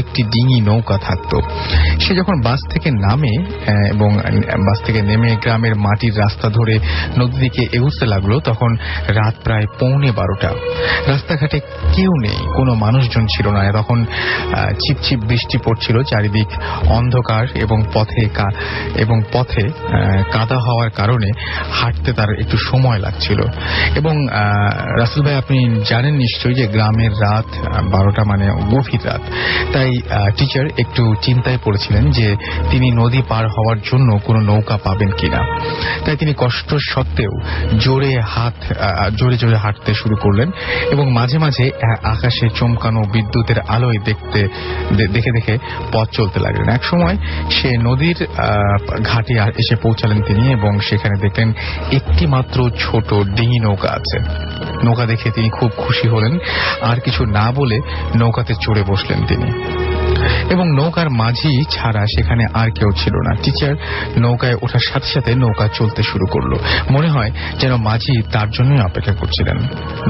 একটি ডিঙি নৌকা থাকত। সে যখন বাস থেকে নামে এবং বাস থেকে নেমে গ্রামের মাটির রাস্তা ধরে নদীর দিকে এগুতে লাগলো, তখন রাত প্রায় 11:15। রাস্তাঘাটে কেউ নেই, কোনো মানুষজন ছিল না। তখন চিপচিপ বৃষ্টি পড়ছিল, চারিদিক অন্ধকার এবং পথে কাদা হওয়ার কারণে হাঁটতে তার একটু সময় লাগছিল। এবং রাসেল ভাই, আপনি জানেন নিশ্চয়ই যে গ্রামের রাত 12টা মানে গভীর রাত। তাই টিচার একটু চিন্তায় পড়েছিলেন যে তিনি নদী পার হওয়ার জন্য কোনো নৌকা পাবেন কিনা। তাই তিনি কষ্ট সত্ত্বেও জোরে জোরে হাঁটতে শুরু করলেন এবং মাঝে মাঝে আকাশে চমকানো বিদ্যুতের আলোয় দেখে পথ চলতে লাগলেন। এক সময় সে নদীর ঘাটে এসে পৌঁছালেন তিনি এবং সেখানে দেখলেন একটি মাত্র ছোট ডিঙি নৌকা আছে। নৌকা দেখে তিনি খুব খুশি হলেন। আর কিছু না বলে নৌকাতে চড়ে বসলেন তিনি এবং নৌকার মাঝি ছাড়া সেখানে আর কেউ ছিল না। টিচার নৌকায় ওঠার সাথে সাথে নৌকা চলতে শুরু করলো। মনে হয় যেন মাঝি তার জন্যই অপেক্ষা করছিলেন।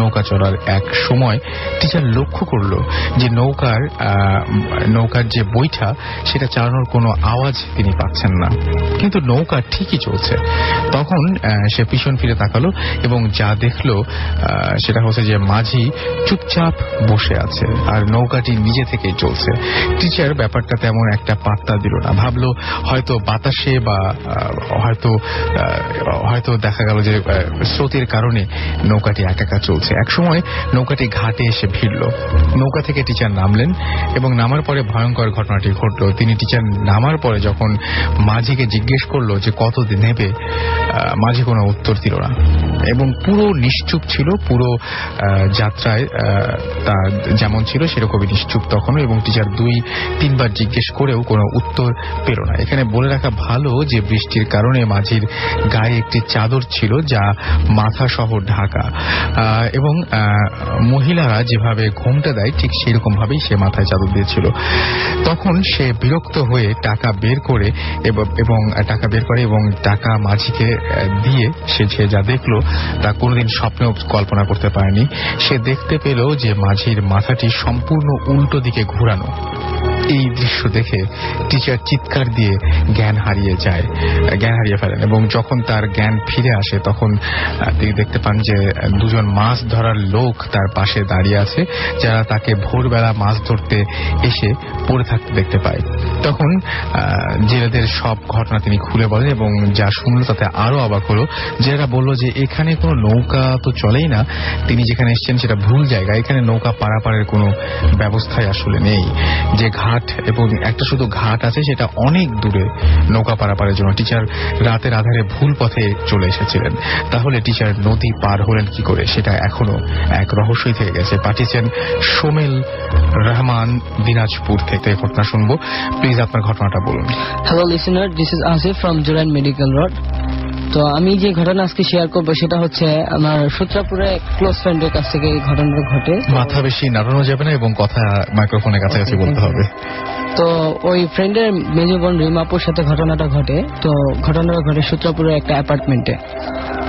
নৌকা চলার এক সময় টিচার লক্ষ্য করলো যে নৌকার যে বৈঠা সেটা চালানোর কোনো আওয়াজ তিনি পাচ্ছেন না, কিন্তু নৌকা ঠিকই চলছে। তখন সে পিছন ফিরে তাকালো এবং যা দেখলো সেটা হচ্ছে যে মাঝি চুপচাপ বসে আছে আর নৌকাটি নিজে থেকেই চলছে। টিচার ব্যাপারটা তেমন একটা পাত্তা দিল না। ভাবলো হয়তো বাতাসে বা হয়তো দেখা গেল যে স্রোতের কারণে নৌকাটি একা চলছে। একসময় নৌকাটি ঘাটে এসে ভিড়ল। নৌকা থেকে টিচার নামলেন এবং নামার পরে ভয়ঙ্কর ঘটনাটি ঘটল। তিনি টিচার নামার পরে যখন মাঝিকে জিজ্ঞেস করলো যে কত নেবে, মাঝি কোনো উত্তর দিল না এবং পুরো নিশ্চুপ ছিল, পুরো যাত্রায় তার যেমন ছিল সেরকমই নিশ্চুপ তখনও, এবং টিচার 2-3 বার জিজ্ঞেস করেও কোনো উত্তর পেল না। এখানে বলে রাখা ভালো যে বৃষ্টির কারণে মাঝির গায়ে একটি চাদর ছিল যা মাথা সহ ঢাকা, এবং মহিলারা যেভাবে ঘোমটা দেয় ঠিক সেরকম ভাবেই সে মাথায় চাদর দিয়েছিল। তখন সে বিরক্ত হয়ে টাকা বের করে এবং টাকা মাঝিকে দিয়ে সে যা দেখলো তা কোনোদিন স্বপ্নেও কল্পনা করতে পারেনি। সে দেখতে পেল যে মাঝির মাথাটি সম্পূর্ণ উল্টো দিকে ঘোরানো। এই দৃশ্য দেখে টিচার চিৎকার দিয়ে জ্ঞান হারিয়ে ফেলেন, এবং যখন তার জ্ঞান ফিরে আসে তখন তিনি দেখতে পান যে 2জন মাছ ধরার লোক তার পাশে দাঁড়িয়ে আছে, যারা তাকে ভোরবেলা মাছ ধরতে এসে পড়ে থাকতে দেখতে পায়। তখন জেলেদের সব ঘটনা তিনি খুলে বলেন, এবং যা শুনল তাতে আরো অবাক হলো। জেলেরা বলল যে এখানে কোনো নৌকা তো চলেই না, তিনি যেখানে এসেছেন সেটা ভুল জায়গা, এখানে নৌকা পারাপারের কোনো ব্যবস্থাই আসলে নেই। যে ঘাট এবং একটা শুধু ঘাট আছে সেটা অনেক দূরে নৌকা পারাপারের জন্য। টিচার রাতের আধারে ভুল পথে চলে এসেছিলেন। তাহলে টিচার নদী পার হলেন কি করে, সেটা এখনো এক রহস্যই থেকে গেছে। পাঠিয়েছেন সোমেল রহমান দিনাজপুর থেকে। ঘটনা শুনবো, প্লিজ আপনার ঘটনাটা বলুন। Hello listener, this is Asif from Jurain medical road. তো আমি যে ঘটনা আজকে শেয়ার করবো সেটা হচ্ছে আমার সূত্রাপুরে ক্লোজ ফ্রেন্ডের কাছ থেকে এই ঘটনাটা ঘটে। মাথা বেশি নাড়ানো যাবে না এবং কথা মাইক্রোফোনের কাছাকাছি বলতে হবে। তো ওই ফ্রেন্ডের মেজো বোন রিমাপুর সাথে ঘটনাটা ঘটে। তো ঘটনাটা ঘটে সূত্রাপুরে একটা অ্যাপার্টমেন্টে।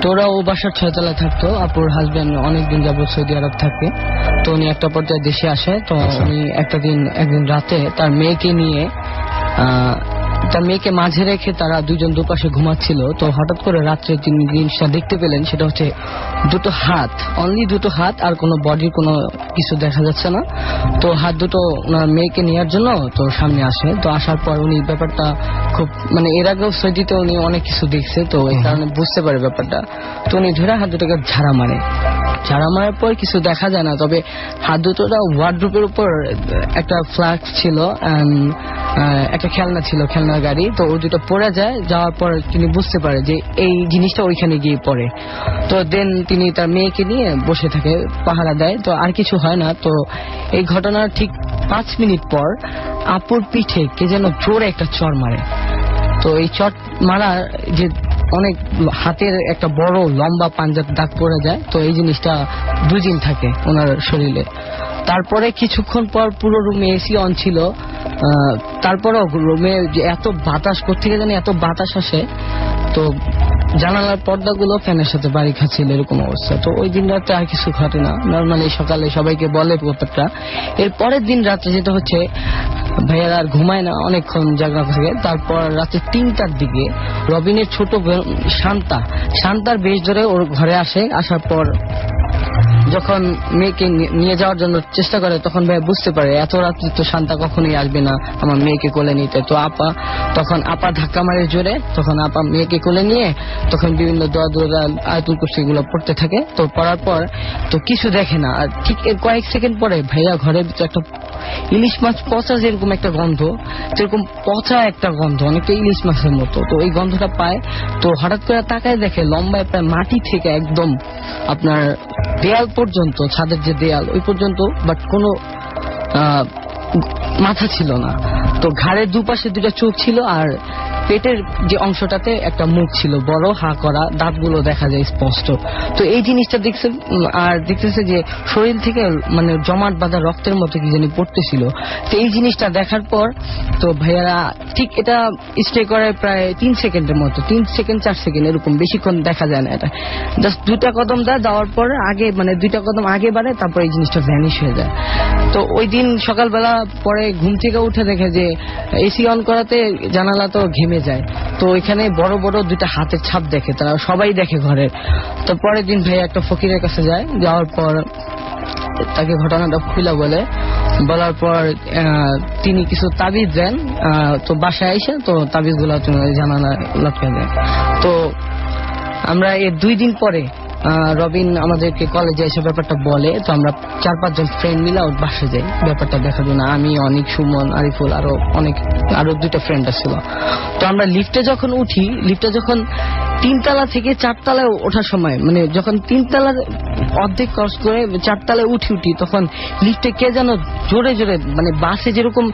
তো ওরা ও বাসার 6 তলায় থাকতো। আপুর হাজবেন্ড অনেকদিন যাবত সৌদি আরব থাকে। তো উনি একটা পর্যায়ে দেশে আসে। তো উনি একদিন রাতে তার মেয়েকে মাঝে রেখে তারা 2জন দুপাশে ঘুমাচ্ছিল। তো হঠাৎ করে রাত্রে তিনি জিনিসটা দেখতে পেলেন, সেটা হচ্ছে 2টো হাত, অনলি 2টো হাত, আর কোনো বডির কোনো কিছু দেখা যাচ্ছে না। তো হাত দুটো ওনার মেয়েকে নেওয়ার জন্য তো সামনে আসে। তো আসার পর উনি ব্যাপারটা খুব এর আগেও সৌদিতে উনি অনেক কিছু দেখছে, তো এই কারণে বুঝতে পারে ব্যাপারটা। তো উনি ধরে হাত দুটোকে ঝাড়া মারার পর কিছু দেখা যায় না, তবে হাত দুটোটা ওয়ার্ডরোবের উপর একটা ফ্লাক্স ছিল, একটা খেলনা ছিল, খেলনার গাড়ি। তো ওই দুটো পড়ে যাওয়ার পর তিনি বুঝতে পারে যে এই জিনিসটা ওইখানে গিয়ে পড়ে। তো দেন তিনি তার মেয়েকে নিয়ে বসে থাকে, পাহারা দেয়। তো আর কিছু হয় না। তো এই ঘটনার ঠিক 5 মিনিট পর আপুর পিঠে কে যেন জোরে একটা চড় মারে। তো এই চট মারা যে অনেক হাতের একটা বড় লম্বা পাঞ্জার দাগ পড়ে যায়। তো এই জিনিসটা 2 দিন থাকে ওনার শরীরে। তারপরে কিছুক্ষণ পর পুরো রুমে এসি অন ছিল, তারপরেও রুমে এত বাতাস, কোত্থেকে জানি এত বাতাস আসে। তো জানালার পর্দাগুলো ফ্যানের সাথে বাড়ি খাচ্ছিল, এরকম অবস্থা। তো ওই দিন রাতে আর কিছু ঘটে না, নর্মালি সকালে সবাইকে বলে ব্যাপারটা। এর পরের দিন রাতে যেটা হচ্ছে, ভাইয়ারা আর ঘুমায় না, অনেকক্ষণ জাগা থাকে। তারপর রাতে 3টার দিকে রবিনের ছোট বোন শান্তার বেশ ধরে ওর ঘরে আসে। আসার পর যখন মেয়েকে নিয়ে যাওয়ার জন্য চেষ্টা করে, তখন ভাই বুঝতে পারে এত রাত্রে তো শান্তা কখনোই আসবে না আমার মেয়েকে কোলে নিতে। তো আপা ধাক্কা মারে জোরে। তখন আপা মেয়েকে কোলে নিয়ে তখন বিভিন্ন দোয়া আয়াতুল কুরসি গুলো পড়তে থাকে। তো পড়ার পর তো কিছু দেখে না, আর ঠিক এর কয়েক সেকেন্ড পরে ভাইয়া ঘরের ভিতরে একটা ইলিশ মাছ পচা যেরকম একটা গন্ধ, সেরকম পচা একটা গন্ধ, অনেকটা ইলিশ মাছের মতো। তো এই গন্ধটা পায়। তো হঠাৎ করে তাকায় দেখে লম্বায় প্রায় মাটি থেকে একদম আপনার দেয়াল পর্যন্ত, ছাদের যে দেয়াল ওই পর্যন্ত, বাট কোনো মাথা ছিল না। তো ঘাড়ের দুপাশে 2টা চোখ ছিল, আর পেটের যে অংশটাতে একটা মুখ ছিল, বড় হা করা, দাঁতগুলো দেখা যায় স্পষ্ট। তো এই জিনিসটা দেখতেছে যে শরীর থেকে জমাট বাঁধা রক্তের মতো কি জানি পড়তেছিল। তো এই জিনিসটা দেখার পর তো ভাইয়ারা ঠিক এটা স্টে করে প্রায় 3 সেকেন্ডের মতো, 3 সেকেন্ড 4 সেকেন্ড, এরকম বেশিক্ষণ দেখা যায় না। এটা জাস্ট 2টা কদম দেওয়ার পর আগে 2টা কদম আগে বাড়ে, তারপর এই জিনিসটা ভ্যানিশ হয়ে যায়। তো ওই দিন সকালবেলা পরে ঘুম থেকে উঠে দেখে যে এসি অন করাতে জানালা তো ঘেমে যায়। তো ওইখানে বড় বড় 2টা হাতের ছাপ দেখে, তারা সবাই দেখে ঘরের। তো পরের দিন ভাই একটা ফকিরের কাছে যায়, যাওয়ার পর তাকে ঘটনাটা খুলে বলার পর তিনি কিছু তাবিজ দেন। তো বাসায় এসে তো তাবিজ গুলা জানালা লটকে দেন। তো আমরা এর 2 দিন পরে রবিন আমাদেরকে কলেজে এসে ব্যাপারটা বলে, তো আমরা 4-5 জন ফ্রেন্ড মিলে ওর বাসায় যাই ব্যাপারটা দেখার জন্য। আমি, অনেক, সুমন, আরিফুল, আরো 2টা ফ্রেন্ড ছিল। তো আমরা লিফটে যখন উঠি, লিফটে যখন 3 তলা থেকে 4 তলায় ওঠার সময়, মানে যখন 3 তলার অর্ধেক ক্রস করে 4 তলায় উঠি তখন লিফটে কে যেন জোরে জোরে, মানে বাসে যেরকম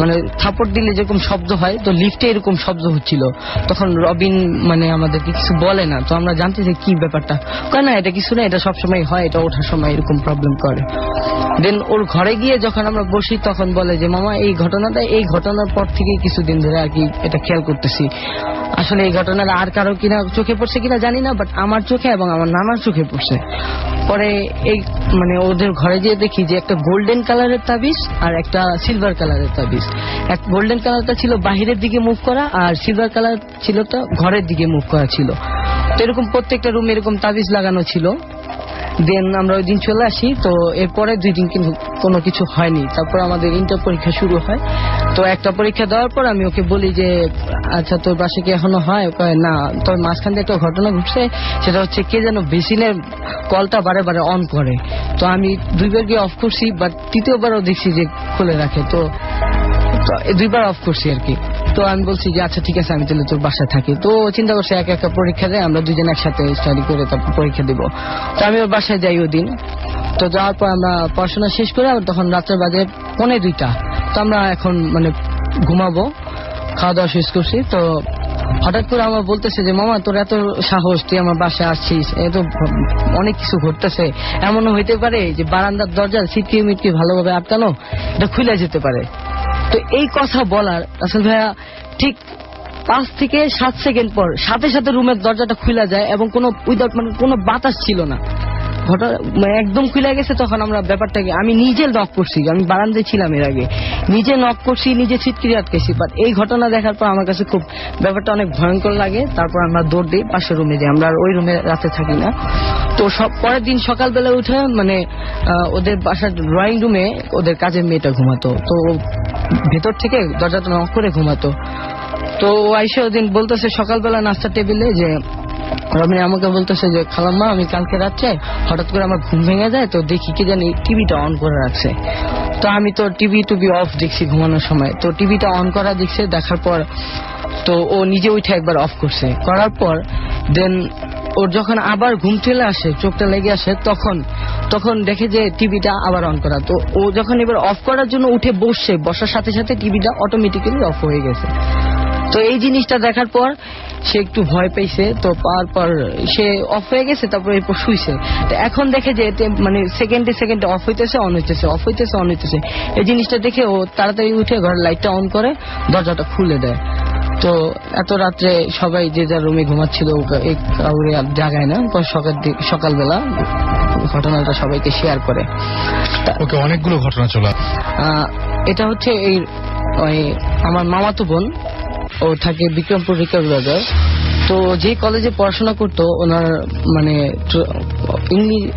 মানে থাপড় দিলে যেরকম শব্দ হয়, তো লিফটে এরকম শব্দ হচ্ছিল। তখন রবিন মানে আমাদেরকে কিছু বলে না, তো আমরা জানতে চাই কি ব্যাপারটা। কয় না এটা কিছু না, এটা সবসময় হয়, এটা ওঠার সময় এরকম প্রবলেম করে। দেন ওর ঘরে গিয়ে যখন আমরা বসি তখন বলে যে মামা এই ঘটনার পর থেকে কিছুদিন ধরে আর কি এটা খেয়াল করতেছি। আসলে এই ঘটনাটা আর কারো কিনা চোখে পড়ছে কিনা জানি না, বাট আমার চোখে এবং আমার নানার চোখে পড়ছে। পরে এই মানে ওদের ঘরে গিয়ে দেখি যে একটা গোল্ডেন কালারের তাবিজ আর একটা সিলভার কালারের তাবিজ। এক গোল্ডেন কালারটা ছিল বাহিরের দিকে মুভ করা, আর সিলভার কালার ছিল তো ঘরের দিকে মুভ করা ছিল। তো এরকম প্রত্যেকটা রুমে এরকম তাবিজ লাগানো ছিল। দেন আমরা ওই দিন চলে আসি। তো এরপরে 2 দিন কিন্তু কোনো কিছু হয়নি। তারপর আমাদের ইন্টার পরীক্ষা শুরু হয়। তো একটা পরীক্ষা দেওয়ার পর আমি ওকে বলি যে আচ্ছা তোর বাসে কি এখনো হয়? না, তোর মাঝখান দিয়ে একটা ঘটনা ঘটছে, সেটা হচ্ছে কে যেন বেসিনের কলটা বারে বারে অন করে। তো আমি 2বার গিয়ে অফ করছি, বাট 3য়বারও দেখছি যে খুলে রাখে। তো 2বার অফ করছি আর কি। তো আমি বলছি যে আচ্ছা ঠিক আছে, আমি তাহলে তোর বাসায় থাকি। তো চিন্তা করছি একটা পরীক্ষা দেয়, আমরা 2 জন একসাথে স্টাডি করে তারপর পরীক্ষা দিব। তো আমি ওর বাসায় যাই ওই দিন। তো যাওয়ার পর আমরা পড়াশোনা শেষ করে তখন রাত্রের বাজে 1:45। তো আমরা এখন মানে ঘুমাবো, খাওয়া দাওয়া শেষ করছি। তো হঠাৎ করে আমার বলতেছে যে মামা তোর এত সাহস, তুই আমার বাসায় আসছিস, এত অনেক কিছু ঘটতেছে, এমনও হইতে পারে যে বারান্দার দরজা ছিটকি মিটকি ভালোভাবে আটকানো, এটা খুলে যেতে পারে। তো এই কথা বলার আসল ভাইয়া ঠিক 5 থেকে 7 সেকেন্ড পর সাথে সাথে রুমের দরজাটা খুলে যায় এবং কোনো উইদাউট মানে কোনো বাতাস ছিল না, ঘটনা মানে একদম খুলে গেছে। তখন আমরা ব্যাপারটাকে আমি নিজে নক করছি, আমি বারান্দায় ছিলাম এর আগে, নিজে নক করছি, নিজে ছিটকিরি আটকেছি। বাট এই ঘটনা দেখার পর আমার কাছে খুব ব্যাপারটা অনেক ভয়ঙ্কর লাগে। তারপর আমরা দৌড় দিই পাশের রুমে যাই, আমরা আর ওই রুমে রাতে থাকি না। তো পরের দিন সকালবেলা উঠে মানে ওদের বাসার ড্রয়িং রুমে ওদের কাজের মেয়েটা ঘুমাতো। তো ভেতর থেকে দরজাটা নক করে ঘুমাতো। তো আইসা ওদিন বলতেছে সকালবেলা নাস্তার টেবিলে যে রবিন আমাকে বলতেছে যে খালাম্মা আমি কালকে রাত্রে হঠাৎ করে আমার ঘুম ভেঙে যায়, তো দেখি কি জানি টিভিটা অন করে রাখছে। তো আমি তো টিভি অফ দেখছি ঘুমানোর সময়। তো টিভিটা অন করা দেখছে, দেখার পর তো ও নিজে উঠে একবার অফ করছে, করার পর দেন ওর যখন আবার ঘুম চলে আসে, চোখটা লেগে আসে, তখন দেখে যে টিভিটা আবার অন করা। তো ও যখন এবার অফ করার জন্য উঠে বসার সাথে সাথে টিভিটা অটোমেটিক্যালি অফ হয়ে গেছে। তো এই জিনিসটা দেখার পর সে একটু ভয় পেয়েছে। তো পাওয়ার পর সে অফ হয়ে গেছে, তারপর এরপর শুইছে। তো এখন দেখে যে মানে সেকেন্ডে অফ হইতেছে অন হইতেছে, অফ হইতেছে অন হইতেছে। এই জিনিসটা দেখে ও তাড়াতাড়ি উঠে ঘরের লাইটটা অন করে দরজাটা খুলে দেয়। তো এত রাত্রে সবাই যে যার রুমে ঘুমাচ্ছিল কাউরে জাগায় না। সকালবেলা ঘটনাটা সবাইকে শেয়ার করে। ওকে অনেকগুলো ঘটনা চলে। এটা হচ্ছে এই আমার মামাতো বোন, ও থাকে বিক্রমপুর রিকার বাজার। তো যে কলেজে পড়াশোনা করতো ওনার মানে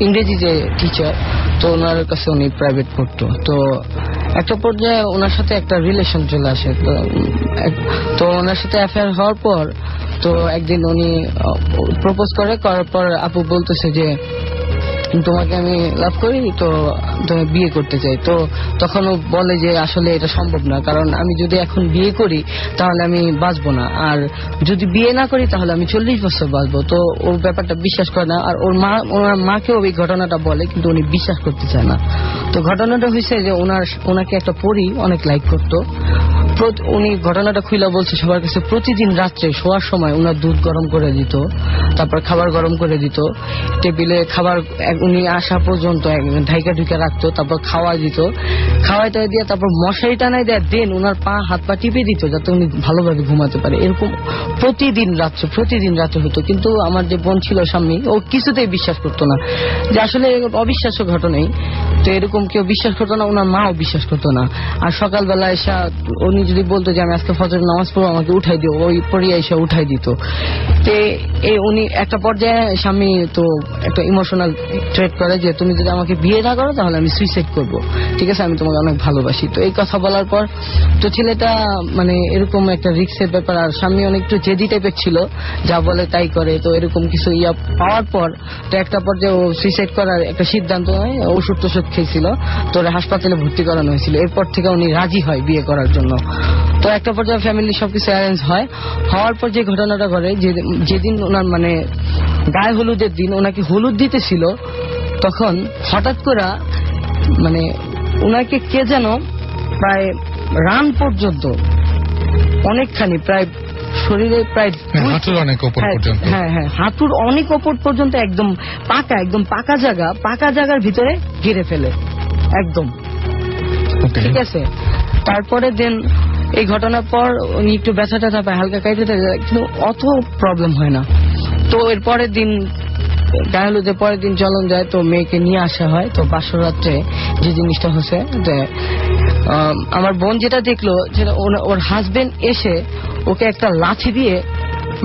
ইংরেজি যে টিচার, তো ওনার কাছে উনি প্রাইভেট পড়তো। তো একটা পর্যায়ে ওনার সাথে একটা রিলেশন চলে আসে। তো ওনার সাথে অ্যাফেয়ার হওয়ার পর তো একদিন উনি প্রপোজ করার পর আপু বলতেছে যে তোমাকে আমি লাভ করি, তো তুমি বিয়ে করতে চাই। তো তখন ও বলে যে আসলে এটা সম্ভব না, কারণ আমি যদি এখন বিয়ে করি তাহলে আমি বাঁচবো না, আর যদি বিয়ে না করি তাহলে আমি 40 বছর বাঁচবো। তো ওর ব্যাপারটা বিশ্বাস করে না, আর ওনার মাকেও এই ঘটনাটা বলে, কিন্তু উনি বিশ্বাস করতে চায় না। তো ঘটনাটা হয়েছে যে ওনাকে একটা পরী অনেক লাইক করতো। উনি ঘটনাটা খুলে বলছে সবার কাছে, প্রতিদিন রাত্রে শোয়ার সময় ওনার দুধ গরম করে দিত, তারপর খাবার গরম করে দিত, টেবিলে খাবার উনি আসা পর্যন্ত ঢাইকা ঢুকে রাখতো, তারপর খাওয়া দিত, খাওয়াইটা দিয়ে তারপর মশারি টানাই দেয়, দেন ওনার হাত পা টিপে দিত যাতে উনি ভালোভাবে ঘুমাতে পারে। এরকম প্রতিদিন রাত্রে হতো। কিন্তু আমার যে বোন ছিল স্বামী, ও কিছুতেই বিশ্বাস করতো না, যে আসলে অবিশ্বাস্য ঘটনাই। তো এরকম কেউ বিশ্বাস করতো না, ওনার মাও বিশ্বাস করতো না। আর সকালবেলা এসে উনি যদি বলতো যে আমি আজকে ফজর নামাজ পড়বো, আমাকে উঠাই দিও, ওই পড়িয়ে এসে উঠাই দিত। তো উনি একটা পর্যায়ে স্বামী তো একটা ইমোশনাল ট্রেড করে যে তুমি যদি আমাকে বিয়ে না করো তাহলে আমি সুইসাইড করব, ঠিক আছে, আমি তোমাকে অনেক ভালোবাসি। তো এই কথা বলার পর তো ছেলেটা মানে এরকম একটা রিস্কের ব্যাপার, আর স্বামী অনেক একটু জেদি টাইপের ছিল, যা বলে তাই করে। তো এরকম কিছু পাওয়ার পর তো একটা পর্যায়ে ও সুইসাইড করার একটা সিদ্ধান্ত হয়, ওষুধ টষুধ খেয়েছিল, তো হাসপাতালে ভর্তি করানো হয়েছিল। এরপর থেকে উনি রাজি হয় বিয়ে করার জন্য। তো একটা পর্যায়ে ফ্যামিলি সবকিছু অ্যারেঞ্জ হয়। হওয়ার পর যে ঘটনাটা ঘটে, যেদিন ওনার মানে গায়ে হলুদের দিন ওনাকে হলুদ দিতেছিল, তখন হঠাৎ করে মানে ওনাকে কে যেন প্রায় রান পর্যন্ত অনেকখানি, প্রায় শরীরে প্রায় হাঁটুর অনেক উপর পর্যন্ত, হ্যাঁ হ্যাঁ হাঁটুর অনেক উপর পর্যন্ত একদম পাকা জায়গার ভিতরে ঘিরে ফেলে একদম, ঠিক আছে। তারপরে দেন এই ঘটনার পর উনি একটু ব্যথা ট্যাথা পায়, হালকা কাইতে থাকে, কিন্তু অত প্রবলেম হয় না। তো এর পরের দিন গায়ে হলুদের পরের দিন চলন যায়, তো মেয়েকে নিয়ে আসা হয়। তো বাসর রাত্রে যে জিনিসটা হচ্ছে যে আমার বোন যেটা দেখলো, যেটা ওর হাজবেন্ড এসে ওকে একটা লাঠি দিয়ে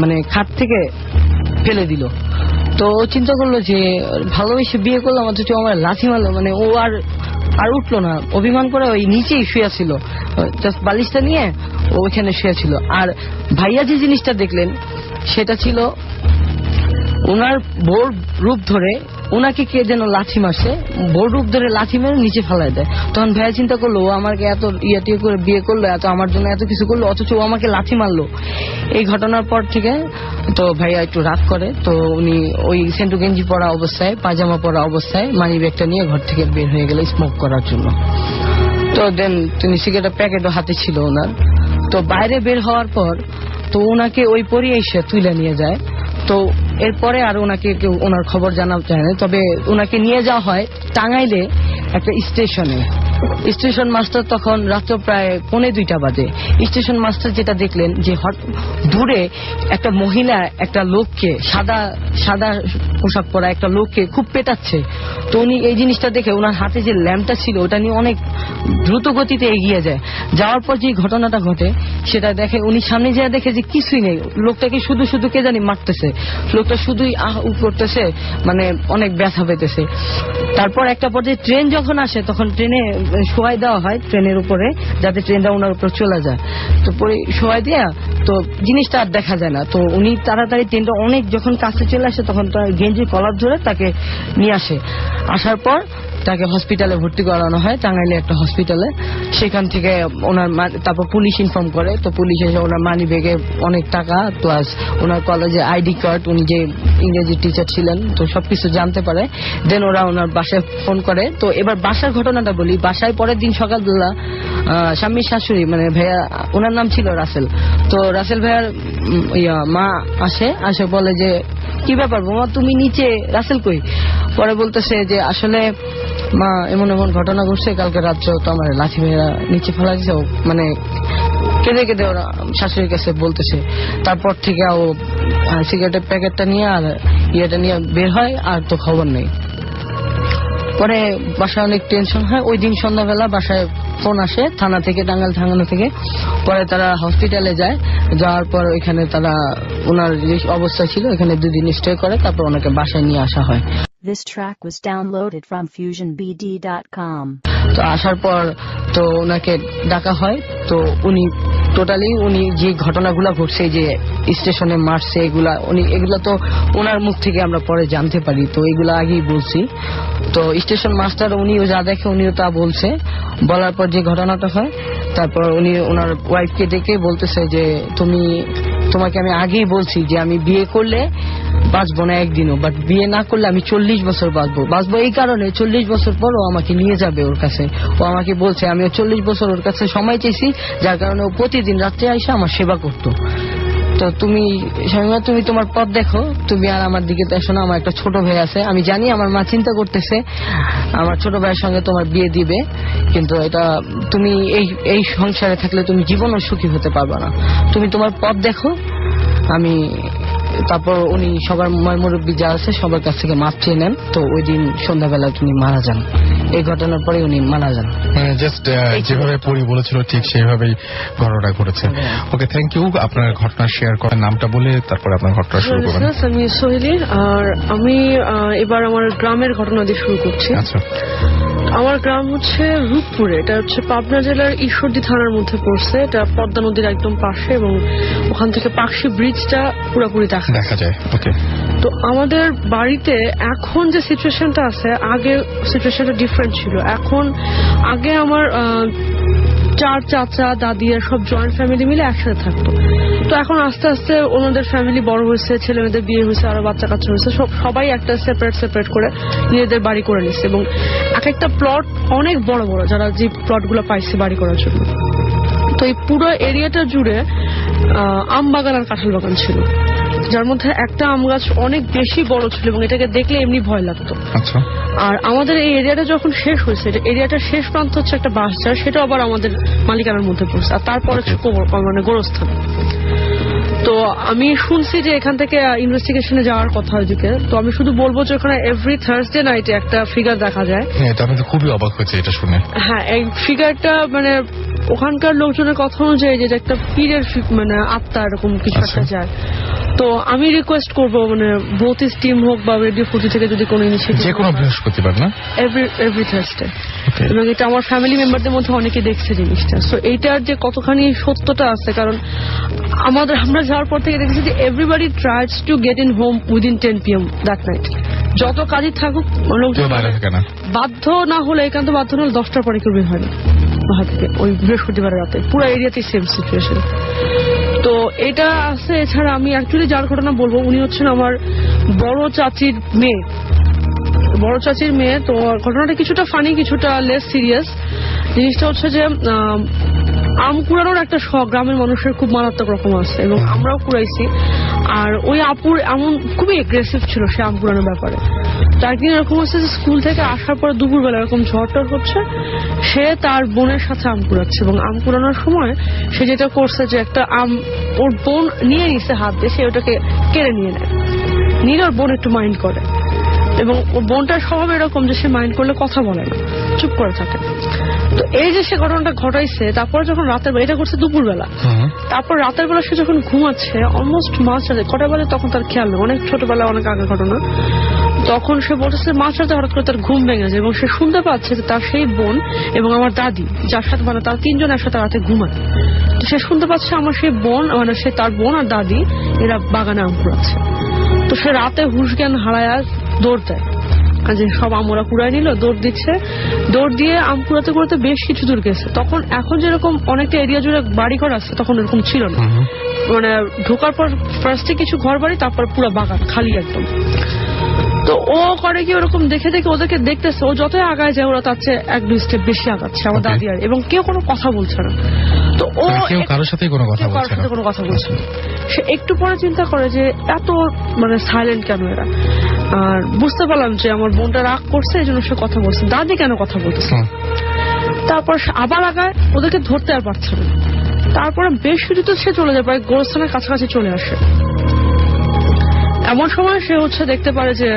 মানে খাট থেকে ফেলে দিল। তো ও চিন্তা করলো যে ভালোবেসে বিয়ে করলাম অথচ আমার লাঠি মারলো, মানে ও আর উঠলো না, অভিমান করে ওই নিচেই শুয়ে ছিল, জাস্ট বালিশটা নিয়ে ও ওইখানে শুয়ে ছিল। আর ভাইয়া যে জিনিসটা দেখলেন সেটা ছিল ওনার বোর রূপ ধরে ওনাকে কে যেন লাঠি মারছে, বোর রূপ ধরে লাঠি মেরে নিচে ফেলায় দেয়। তখন ভাইয়া চিন্তা করলো ও আমাকে এত ইয়ে করে বিয়ে করলো, এত আমার জন্য এত কিছু করলো, অথচ ও আমাকে লাঠি মারলো। এই ঘটনার পর থেকে তো ভাইয়া একটু রাগ করে। তো উনি ওই সেন্টু গেঞ্জি পরা অবস্থায়, পায়জামা পরা অবস্থায় মানি ব্যাগটা নিয়ে ঘর থেকে বের হয়ে গেল স্মোক করার জন্য। তো দেন তিনি সিগারেটের প্যাকেটও হাতে ছিল ওনার। তো বাইরে বের হওয়ার পর তো ওনাকে ওই পরিয়ে এসে তুলে নিয়ে যায়। তো এরপরে আর ওনাকে কেউ ওনার খবর জানা চায় না। তবে ওনাকে নিয়ে যাওয়া হয় টাঙ্গাইলে একটা স্টেশনে। স্টেশন মাস্টার তখন রাত্র প্রায় 1:45 বাজে। স্টেশন মাস্টার যেটা দেখলেন যে দূরে একটা মহিলা একটা লোককে, সাদা পোশাক পরা একটা লোককে খুব পেটাচ্ছে। তো উনি এই জিনিসটা দেখে ওনার হাতে যে ল্যাম্পটা ছিল ওটা নিয়ে অনেক দ্রুত গতিতে এগিয়ে যায়। যাওয়ার পর যে ঘটনাটা ঘটে সেটা দেখে উনি সামনে যা দেখে যে কিছুই নেই, লোকটাকে শুধু কে জানি মারতেছে, লোকটা শুধুই করতেছে, মানে অনেক ব্যথা পেতেছে। তারপর একটা পর্যায়ে ট্রেন যখন আসে তখন ট্রেনে শোয়াই দেওয়া হয় ট্রেনের উপরে, যাতে ট্রেনটা ওনার উপর চলে যায়। তো পরে শোয়াই দেয়া তো জিনিসটা আর দেখা যায় না। তো উনি তাড়াতাড়ি ট্রেনটা অনেক যখন কাছে চলে আসে তখন তার গেঞ্জির কলার ধরে তাকে নিয়ে আসে। আসার পর তাকে হসপিটালে ভর্তি করানো হয়, টাঙ্গাইলে একটা হসপিটালে। সেখান থেকে ওনার তারপর পুলিশ ইনফর্ম করে। তো পুলিশ এসে ওনার মানি ব্যাগে অনেক টাকা প্লাস ওনার কলেজে আইডি কার্ড, উনি যে ইংরেজি টিচার ছিলেন, তো সবকিছু জানতে পারে। দেন ওরা ওনার বাসায় ফোন করে। তো এবার বাসার ঘটনাটা বলি। বাসায় পরের দিন সকালবেলা স্বামীর শাশুড়ি মানে ভাইয়া, ওনার নাম ছিল রাসেল। তো রাসেল ভাইয়ার মা আসে বলে যে কি ব্যাপার বোমা তুমি নিচে, রাসেল কই? পরে বলতেছে যে আসলে মা এমন ঘটনা ঘটছে, কালকে রাত্রে তো আমার লাঠি মেয়েরা নিচে ফেলা দিছে, মানে কেঁদে ওরা শাশুড়ির কাছে বলতেছে। তারপর থেকে ও সিগারেটের প্যাকেটটা নিয়ে আর ইয়েটা নিয়ে বের হয়, আর তো খবর নেই। পরে বাসায় অনেক টেনশন হয়। ওই দিন সন্ধ্যাবেলা বাসায় ফোন আসে থানা থেকে, টাঙ্গাইল থানা থেকে। পরে তারা হসপিটালে যায়। যাওয়ার পর ওইখানে তারা ওনার যে অবস্থা ছিল এখানে 2 দিন স্টে করে, তারপর ওনাকে বাসায় নিয়ে আসা হয়। This track was downloaded from FusionBD.com. তো আসার পর তো ওনাকে ডাকা হয়। তো উনি টোটালি উনি যে ঘটনাগুলো ঘটছে, যে স্টেশনে মারছে, এগুলা তো ওনার মুখ থেকে আমরা পরে জানতে পারি। তো এগুলা আগেই বলছি। তো স্টেশন মাস্টার উনিও যা দেখে উনিও তা বলছে। বলার পর যে ঘটনাটা হয়, তারপর উনি ওনার ওয়াইফকে ডেকে বলতেছে যে তোমাকে আমি আগেই বলছি যে আমি বিয়ে করলে বাঁচবো না একদিনও, বাট বিয়ে না করলে আমি 40 বছর বাঁচবো। এই কারণে 40 বছর পর ও আমাকে নিয়ে যাবে ওর কাছে। ও আমাকে বলছে, আমিও 40 বছর ওর কাছে সময় চেয়েছি, যার কারণে ও প্রতিদিন রাত্রে এসে আমার সেবা করতো। তো তুমি শামিমা, তুমি তোমার পথ দেখো, তুমি আর আমার দিকে দেখো না। আমার একটা ছোট ভাই আছে, আমি জানি আমার মা চিন্তা করতেছে আমার ছোট ভাইয়ের সঙ্গে তোমার বিয়ে দিবে, কিন্তু এটা তুমি এই সংসারে থাকলে তুমি জীবনও সুখী হতে পারবে না। তুমি তোমার পথ দেখো। তারপর উনি সবার মুরব্বী যা আছে সবার কাছ থেকে মাপ চেয়ে নেন। তো ওই দিন সন্ধ্যাবেলা তিনি মারা যান। এই ঘটনার পরে উনি মারা যান। জাস্ট যেভাবে পরি বলেছিল ঠিক সেভাবেই ঘটনা ঘটেছে। ওকে, থ্যাংক ইউ। আপনার ঘটনা শেয়ার করার নামটা বলে তারপরে আপনার ঘটনা শুরু করবেন। আমি সোহেলি, আর আমি এবার আমার গ্রামের ঘটনা দিয়ে শুরু করছি। আচ্ছা। আমার গ্রাম হচ্ছে রূপপুরে, এটা হচ্ছে পাবনা জেলার ঈশ্বরদী থানার মধ্যে পড়ছে। এটা পদ্মা নদীর একদম পাশে এবং ওখান থেকে পাকশি ব্রিজটা পুরোপুরি দেখা যায়। ওকে। তো আমাদের বাড়িতে এখন যে সিচুয়েশনটা আছে, আগে সিচুয়েশনটা ডিফারেন্ট ছিল। আগে আমার 4 চাচা দাদি আর সব জয়েন্ট ফ্যামিলি মিলে একসাথে থাকতো। তো এখন আস্তে আস্তে ওনাদের ফ্যামিলি বড় হয়েছে, ছেলে মেয়েদের বিয়ে হয়েছে, আরো বাচ্চা কাচ্চা হয়েছে, সবাই একটা সেপারেট করে নিজেদের বাড়ি করে নিচ্ছে এবং এক একটা প্লট অনেক বড় বড়, যারা যে প্লট গুলো পাইছে বাড়ি করার জন্য। তো এই পুরো এরিয়াটা জুড়ে আম বাগান আর কাঁঠাল বাগান ছিল, যার মধ্যে একটা আম গাছ অনেক বেশি বড় ছিল এবং এটাকে দেখলে এমনি ভয় লাগতো। আচ্ছা। আর আমাদের এই এরিয়াটা যখন শেষ হয়েছে, এরিয়াটার শেষ প্রান্ত হচ্ছে একটা বাঁশঝাড়, সেটা আবার আমাদের মালিকানার মধ্যে পড়ছে, আর তারপরে মানে গোরস্থান। তো আমি শুনছি যে এখান থেকে ইনভেস্টিগেশনে যাওয়ার কথা ওইদিকে। তো আমি শুধু বলবো যে ওখানে এভরি থার্সডে নাইটে একটা ফিগার দেখা যায়। হ্যাঁ, এটা আমি তো খুবই অবাক হয়েছে এটা শুনে। হ্যাঁ, এই ফিগারটা মানে ওখানকার লোকজনের কথা অনুযায়ী যে একটা পীরের মানে আত্মা এরকম কিছু একটা যায়। তো আমি রিকোয়েস্ট করবো মানে বোথ ইস টিম হোক বা রেডিও 40 থেকে যদি কোনো ইনিশিয়েটিভ, যে কোনো বৃহস্পতিবার না, এভরি থার্সডে, এবং এটা আমার ফ্যামিলি মেম্বারদের মধ্যে অনেকে দেখছে জিনিসটা। সো এইটার যে কতখানি সত্যতা আছে, কারণ আমরা যাওয়ার পর থেকে দেখেছি যে everybody tries to get in home within 10 PM that night. যত কাজই থাকুক লোকজন বাধ্য না হলে, একান্ত বাধ্য না হলে 10টার পরে কেউ বের হয় না বাসা থেকে ওই বৃহস্পতিবার রাতে। পুরো এরিয়াতেই সেম সিচুয়েশন। তো এটা আছে। এছাড়া আমি অ্যাকচুয়ালি যার ঘটনা বলবো উনি হচ্ছেন আমার বড় চাচির মেয়ে। তো ঘটনাটা কিছুটা ফানি, কিছুটা লেস সিরিয়াস। জিনিসটা হচ্ছে যে আম কুড়ানোর একটা শখ গ্রামের মানুষের খুব মারাত্মক রকম আছে এবং আমরাও কুড়াইছি। আর ওই আপুর এমন খুবই এগ্রেসিভ ছিল সে আম কুড়ানোর ব্যাপারে। তো একদিন এরকম হচ্ছে যে স্কুল থেকে আসার পরে দুপুরবেলা এরকম ঝড়টর হচ্ছে, সে তার বোনের সাথে আম কুড়াচ্ছে এবং আম কুড়ানোর সময় সে যেটা করছে যে একটা আম ওর বোন নিয়ে নিছে হাত দিয়ে, সে ওটাকে কেড়ে নিয়ে নেয়। নিলে ওর বোন একটু মাইন্ড করে এবং ওর বোনটার স্বভাব এরকম যে সে মাইন্ড করলে কথা বলে না, চুপ করে থাকে। তো এই যে সে ঘটনাটা ঘটাইছে, তারপরে যখন রাতের বেলা, এটা করছে দুপুরবেলা, তারপর রাতের বেলা সে যখন ঘুমাচ্ছে অলমোস্ট মাছ রাতে কটা বেলা, তখন তার খেয়াল নেই, অনেক ছোটবেলা অনেক আগের ঘটনা। তখন সে বলতেছে মাছ রাতে হঠাৎ করে তার ঘুম ভেঙে যায় এবং সে শুনতে পাচ্ছে যে তার সেই বোন এবং আমার দাদি, যার সাথে মানে তার 3 জন একসাথে রাতে ঘুমায়। তো সে শুনতে পাচ্ছে আমার সেই বোন, মানে সে তার বোন আর দাদি এরা বাগানে আম কুড়াচ্ছে। তো সে রাতে হুঁশ জ্ঞান হারায় দৌড় দেয়, যে সব আমরা কুড়ায় নিল, দৌড় দিয়ে আম কুড়াতে কুড়াতে বেশ কিছু দূর গেছে। তখন এখন যেরকম অনেকটা এরিয়া জুড়ে বাড়ি ঘর আছে, তখন এরকম ছিল না। মানে ঢোকার পর ফার্স্টে কিছু ঘর বাড়ি, তারপর পুরো বাগান খালি একদম। তো ও করে কি ওরকম দেখে ওদেরকে দেখতেছে, ও যতই আগায় যায় ওরা তার চেয়ে 1-2 স্টেপ বেশি আগাচ্ছে আমার দাদি আর, এবং কেউ কোনো কথা বলছে না। তো ও কারোর সাথে কোনো কথা বলছে না। সে একটু পরে চিন্তা করে যে এত মানে সাইলেন্ট কেন এরা, আর বুঝতে পারলাম যে আমার বোনটা রাগ করছে, এই জন্য সে কথা বলছে, দাদি কেন কথা বলতেছে। তারপর আবার আগায়, ওদেরকে ধরতে আর পারছে না। তারপরে বেশ কিছু তো সে চলে যায়, প্রায় গোরস্থানের কাছাকাছি চলে আসে। এমন সময় সে দেখতে পারে যে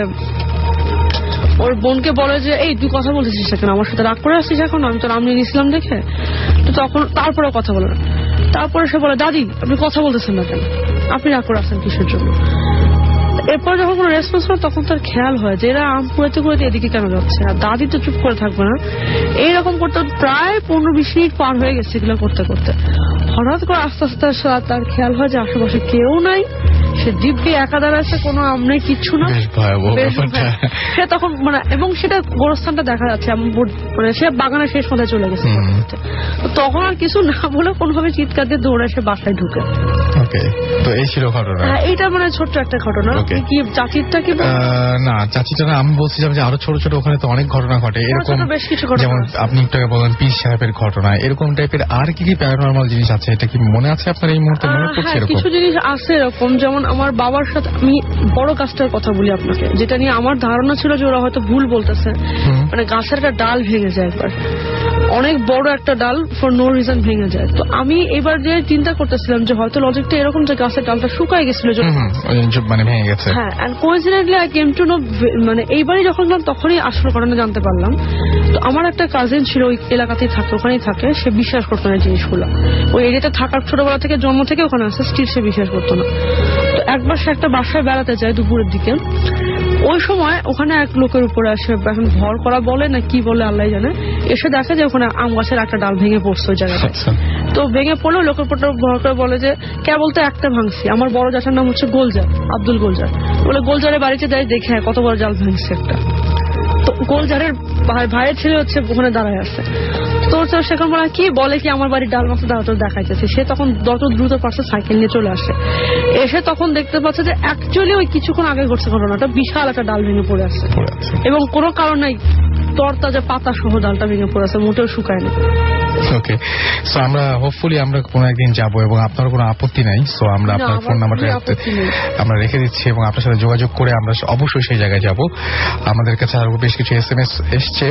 ওর বোনকে বলে যে এই তুই কথা বলতেছিস কেন, আমার সাথে রাগ করে আসছিস এখন, আমি তো নাম নিয়ে নিয়েছিলাম দেখে। তো তখন তারপরে কথা বলে না। তারপরে সে বলে দাদি আপনি কথা বলতেছেন না কেন, আপনি রাগ করে আসছেন কিসের জন্য। এরপর যখন কোনো রেসপন্স করে তখন তার খেয়াল হয় যে এরা আম কুড়াতে কুড়াতে এদিকে কেন যাচ্ছে, আর দাদি তো চুপ করে থাকবে না। এইরকম করতে প্রায় 15-20 মিনিট পার হয়ে গেছে এগুলো করতে করতে। হঠাৎ করে আস্তে আস্তে তার খেয়াল হয় যে আশেপাশে কেউ নাই, সে দিব্যি একা দাঁড়াচ্ছে, কোনো আম নেই, কিচ্ছু না। সে তখন মানে, এবং সেটা গোরস্থানটা দেখা যাচ্ছে এমন মানে সে বাগানের শেষ মাথায় চলে গেছে। তখন আর কিছু না বলে কোনোভাবে চিৎকার দিয়ে দৌড়ে সে বাসায় ঢুকে। তো এই ছিল ঘটনা। এইটা মানে ছোট্ট একটা ঘটনা। কি চাচিরটা কি না, চাচিটা না, আমি বলছিলাম যে আরো ছোট ছোট ওখানে তো অনেক ঘটনা ঘটে এরকম, বেশ কিছু ঘটনা, যেমন আপনি একটু বলেন পীর সাহেবের ঘটনা, এরকম টাইপের আর কি কি প্যারানরমাল জিনিস আছে, এটা কি মনে আছে আপনার এই মুহূর্তে? মনে পড়ছে এরকম কিছু জিনিস আছে এরকম, যেমন আমার বাবার সাথে আমি বড় গাছটার কথা বলি আপনাকে, যেটা নিয়ে আমার ধারণা ছিল যে ওরা হয়তো ভুল বলতেছে। মানে গাছের একটা ডাল ভেঙে যায় একবার, অনেক বড় একটা ডাল ফর নো রিজন ভেঙে যায়। তো আমি এবার যে চিন্তা করতেছিলাম যে হয়তো লজিকটা এরকম যে গাছের ডালটা শুকায় গেছিল মানে ভেঙে গেছে। হ্যাঁ, and coincidentally I came to know, মানে এইবারই যখন গেলাম তখনই আসল ঘটনা জানতে পারলাম। তো আমার একটা কাজিন ছিল ওই এলাকাতেই থাকে, ওখানেই থাকে, সে বিশ্বাস করতো না জিনিসগুলো। ওই এরিয়াতে থাকার ছোটবেলা থেকে জন্ম থেকে ওখানে আসছে, স্টিল সে বিশ্বাস করতো না। তো একবার সে একটা বাসায় বেড়াতে যায় দুপুরের দিকে, ওই সময় ওখানে এক লোকের উপরে আসে, এখন ভর করা বলে না কি বলে আল্লাহ জানে, এসে দেখে যে ওখানে আম গাছের একটা ডাল ভেঙে পড়ছে ওই জায়গাটা। তো ভেঙে পড়লো, লোকের উপর ভর করে বলে যে কেবল তো একটা ভাঙছি, আমার বড় জ্যাঠার নাম হচ্ছে গোলজার, আব্দুল গোলজার। বলে গোলজারের বাড়িতে দেয়, দেখে কত বড় জাল ভাঙছে একটা। তো গোলজারের ভাইয়ের ছেলে হচ্ছে ওখানে দাঁড়ায় আছে। তো সেখানে বলা কি বলে কি আমার বাড়ির ডাল মাছটা দাঁড়াতে দেখাইতেছে। সে তখন যত দ্রুত পারছে সাইকেল নিয়ে চলে আসে, এসে তখন দেখতে পাচ্ছে যে অ্যাকচুয়ালি ওই কিছুক্ষণ আগে ঘটছে ঘটনাটা, বিশাল একটা ডাল ভেঙে পড়ে আছে এবং কোনো কারণ নাই, তরতাজা পাতা সহ ডালটা ভেঙে পড়ে আছে, মোটেও শুকায় না। ওকে, সো আমরা হোপফুলি আমরা কোনো একদিন যাবো এবং আপনার কোনো আপত্তি নাই। সো আমরা আপনার ফোন নাম্বারটা আমরা রেখে দিচ্ছি এবং আপনার সাথে যোগাযোগ করে আমরা অবশ্যই সেই জায়গায় যাব। আমাদের কাছে আরো বেশ কিছু SMS এসছে।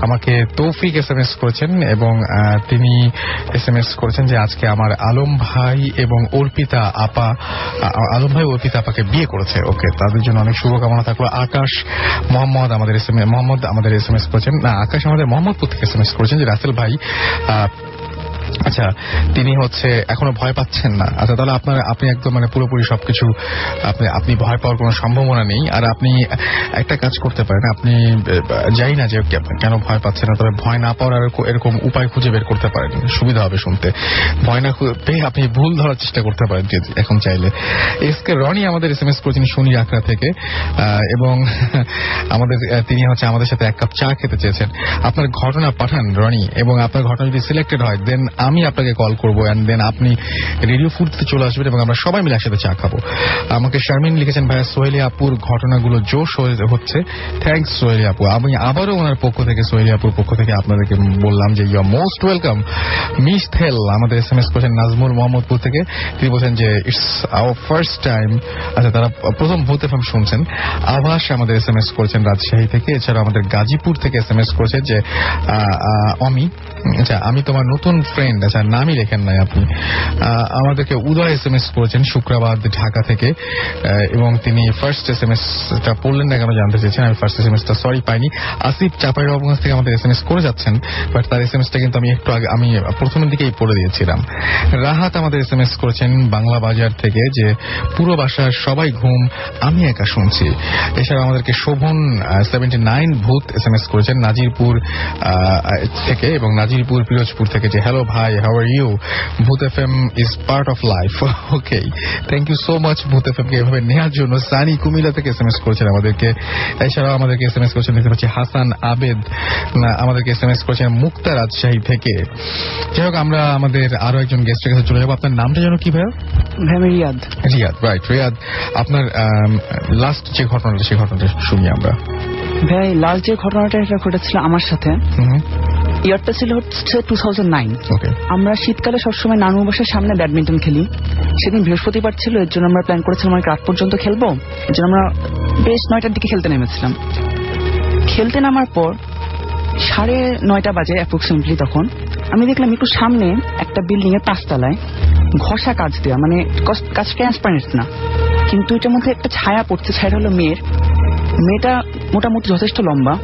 আমাকে তৌফিক SMS করেছেন এবং তিনি SMS করেছেন যে আজকে আমার আলম ভাই এবং অর্পিতা আপা, আলম ভাই অর্পিতা আপাকে বিয়ে করেছে। ওকে, তাদের জন্য অনেক শুভকামনা থাকলো। আকাশ মোহাম্মদ আমাদের SMS করেছেন, না আকাশ আমাদের মোহাম্মদপুর থেকে SMS করেছেন যে রাসেল ভাই আচ্ছা তিনি হচ্ছে এখনো ভয় পাচ্ছেন না। আচ্ছা তাহলে আপনি একদম মানে পুরোপুরি সবকিছু আপনি ভয় পাওয়ার কোনো সম্ভাবনা নেই। আর আপনি একটা কাজ করতে পারেন, আপনি জানি না যে কেন ভয় পাচ্ছেন না, তবে ভয় না পাওয়ার এরকম উপায় খুঁজে বের করতে পারেন, সুবিধা হবে শুনতে। ভয় না পেয়ে আপনি ভুল ধরার চেষ্টা করতে পারেন এখন চাইলে। এসকে রনি আমাদের SMS করেছেন শনি আখড়া থেকে এবং তিনি হচ্ছে আমাদের সাথে এক কাপ চা খেতে চেয়েছেন। আপনার ঘটনা পাঠান রনি, এবং আপনার ঘটনা যদি সিলেক্টেড হয় দেন আমি আপনাকে কল করবো এন্ড দেন আপনি রেডিও ফুডতে চলে আসবেন এবং আমরা সবাই মিলে একসাথে চা খাবো। আমাকে শারমিন লিখেছেন ভাইয়া সোহেলি আপুর ঘটনাগুলো জোশ হচ্ছে, থ্যাংকস সোহেলি আপু। আমি আবারও ওনার পক্ষ থেকে সোহেলি আপুর পক্ষ থেকে আপনাদেরকে বললাম যে you are most welcome. Miss থেল আমাদের SMS করেছেন নাজমুল মোহাম্মদপুর থেকে, তিনি বলছেন যে ইটস আওয়ার ফার্স্ট টাইম। আচ্ছা তারা প্রথম ভূত এফএম শুনছেন। আভাস আমাদের SMS করেছেন রাজশাহী থেকে। এছাড়া আমাদের গাজীপুর থেকে SMS করেছে যে আচ্ছা আমি তোমার নতুন ফ্রেন্ড, আচ্ছা নামই লেখেন নাই আপনি। আমাদেরকে উদয় SMS করেছেন শুক্রাবাদ ঢাকা থেকে এবং তিনি ফার্স্ট SMS-টা পড়লেন না কেন জানতে চেয়েছেন। আমি ফার্স্ট SMS-টা সরি পাইনি। আসিফ চাঁপাইনবাবগঞ্জ থেকে আমাদের SMS করে যাচ্ছেন, বাট তার SMS-টা কিন্তু আমি একটু আগে আমি প্রথমের দিকেই পড়ে দিয়েছিলাম। রাহাত আমাদের SMS করেছেন বাংলা বাজার থেকে যে পুরো বাসার সবাই ঘুম, আমি একা শুনছি। এছাড়া আমাদেরকে শোভন 79 ভূত SMS করেছেন নাজিরপুর থেকে এবং নাজিরপুর পিরোজপুর থেকে যে হ্যালো ভাই, how are you, Bhoot FM is part of life. Okay, thank you so much Bhoot FM কে এভাবে নেওয়ার জন্য। সানি কুমিল্লা থেকে SMS করেছেন আমাদেরকে। এছাড়াও আমাদেরকে SMS করেছেন দেখতে পাচ্ছি হাসান আবেদ, আমাদেরকে SMS করেছেন মুক্তা রাজশাহী থেকে। যাই হোক আমরা আমাদের আরো একজন গেস্টের কাছে চলে যাবো। আপনার নামটা যেন কি ভাইয়া? রিয়াদ। রাইট রিয়াদ, আপনার লাস্ট যে ঘটনাটা সেই ঘটনাটা শুনি আমরা। ভাই লাস্ট যে ঘটনাটা এটা ঘটেছিল আমার সাথে, ইয়ারটা ছিল হচ্ছে 2009। আমরা শীতকালে সবসময় নানু বাসার সামনে ব্যাডমিন্টন খেলি। সেদিন বৃহস্পতিবার ছিল, এর জন্য আমরা প্ল্যান করেছিলাম অনেক রাত পর্যন্ত খেলবো। এর জন্য আমরা বেশ 9টার দিকে খেলতে নেমেছিলাম। খেলতে নামার পর 9:30 বাজে অ্যাপ্রক্সিমেটলি, তখন আমি দেখলাম একটু সামনে একটা বিল্ডিং এর 5 তলায় ঘষা কাচ দেওয়া, মানে কাচ ট্রান্সপারেন্ট না, কিন্তু এটার মধ্যে একটা ছায়া পড়ছে। ছায়াটা হলো মেয়েটা মোটামুটি যথেষ্ট লম্বা।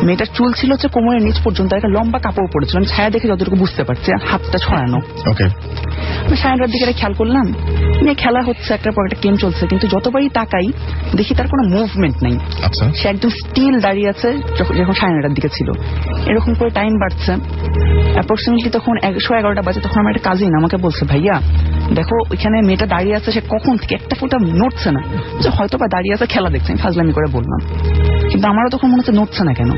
মেয়েটার চুল ছিল হচ্ছে কোমরের নিচ পর্যন্ত, একটা লম্বা কাপড় পড়েছিল। আমি ছায়া দেখে যতটুকু বুঝতে পারছি হাতটা ছড়ানো। আমি ছায়াটার দিকে খেয়াল করলাম, খেলা হচ্ছে, একটার পর একটা গেম চলছে, কিন্তু যতবারই তাকাই দেখি তার কোনো মুভমেন্ট নেই। সে একদম স্টিল দাঁড়িয়ে আছে যখন ছায়াটার দিকে ছিল। এরকম করে টাইম বাড়ছে, অ্যাপ্রক্সিমেটলি তখন 11:30 বাজে। তখন আমার একটা কাজিন আমাকে বলছে, ভাইয়া দেখো এখানে মেয়েটা দাঁড়িয়ে আছে, সে কখন থেকে একটা ফুটা নড়ছে না, যে হয়তো বা দাঁড়িয়ে আছে খেলা দেখছে। আমি ফাজলামি করে বললাম, কিন্তু আমারও তখন মনে হচ্ছে নড়ছে না কেন।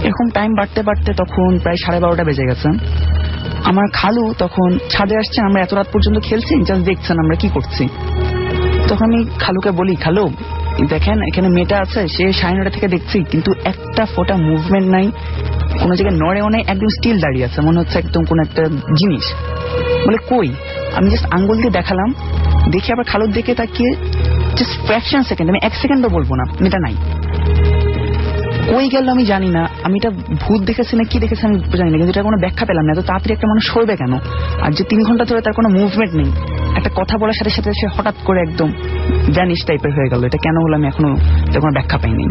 এরকম টাইম বাড়তে বাড়তে তখন প্রায় 12:30 বেজে গেছে। আমার খালু তখন ছাদে আসছেন, আমরা এত রাত পর্যন্ত খেলছি, জাস্ট দেখছেন আমরা কি করছি। তখন আমি খালুকে বলি, খালু দেখেন এখানে মেয়েটা আছে, সে 9:30 থেকে দেখছি, কিন্তু একটা ফোটা মুভমেন্ট নাই, কোনো জায়গায় নড়েও নেই, একদম স্টিল দাঁড়িয়ে আছে, মনে হচ্ছে একদম কোন একটা জিনিস। বলে কই? আমি জাস্ট আঙ্গুল দিয়ে দেখালাম, দেখি আবার খালুর দিকে তাকিয়ে জাস্ট ফ্র্যাকশন সেকেন্ড, আমি 1 সেকেন্ডও বলবো না, মেয়েটা নাই। কই গেল আমি জানি না, আমি এটা ভূত দেখেছি না কি দেখেছি আমি জানি না, কিন্তু এটা কোনো ব্যাখ্যা পেলাম না। এত তাড়াতাড়ি একটা মানুষ সরবে কেন? আর যে 3 ঘন্টা ধরে তার কোনো মুভমেন্ট নেই, একটা কথা বলার সাথে সাথে সে হঠাৎ করে একদম ভ্যানিশ টাইপের হয়ে গেল, এটা কেন হলো আমি এখনো এটা কোনো ব্যাখ্যা পাইনি।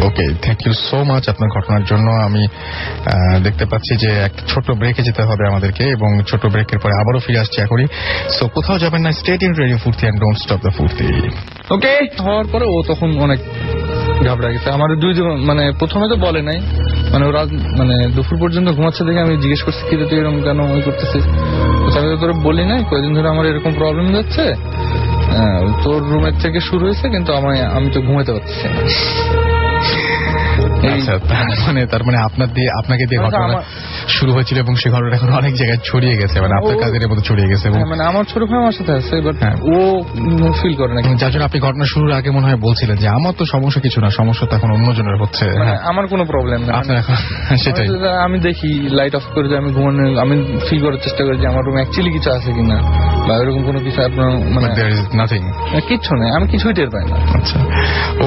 ওকে, থ্যাংক ইউ সো মাচ আপনার ঘটনার জন্য। আমি দেখতে পাচ্ছি যে একটা ছোট ব্রেকে যেতে হবে আমাদেরকে, এবং ছোট ব্রেকের পরে আবারও ফিরে আসছি এখনই। সো কোথাও যাবেন না, স্টে টিউনড রেডিও ফুর্তি এন্ড ডোন্ট স্টপ দ্য ফুর্তি। ওকে, হওয়ার পরে ও তখন অনেক ঘাবড়া গেছে। আমার মানে প্রথমে তো বলে নাই, মানে ওরা মানে দুপুর পর্যন্ত ঘুমাচ্ছে দেখে আমি জিজ্ঞেস করছি কি তুই এরকম কেন ওই করতেছিস, আমি তো তোরা বলি নাই কয়েকদিন ধরে আমার এরকম প্রবলেম যাচ্ছে, তোর রুমের থেকে শুরু হয়েছে, কিন্তু আমি তো ঘুমাতে পারছি না। আচ্ছা, তার মানে আপনাকে দিয়ে ঘটনা শুরু হয়েছিল এবং সে ঘটনা এখন অনেক জায়গায় ছড়িয়ে গেছে, মানে আপনার কাজের মধ্যে ছড়িয়ে গেছে। মানে আমার ছোট ভাই আমার সাথে আছে, বাট ও ফিল করে না, যার জন্য আপনি ঘটনা শুরুর আগে মনে হয় বলছিলেন যে আমার তো সমস্যা কিছু না, সমস্যা তো এখন অন্যজনের হচ্ছে। আমার কোনো প্রবলেম না আপনার এখন সেটাই। আমি দেখি লাইট অফ করে যে আমি ঘুমানো, আমি ফিল করার চেষ্টা করি যে আমার রুমে অ্যাকচুয়ালি কিছু আছে কিনা, বা এরকম কোনো কিছু আপনার মানে কিচ্ছু নেই, আমি কিছুই টের পাই না। আচ্ছা,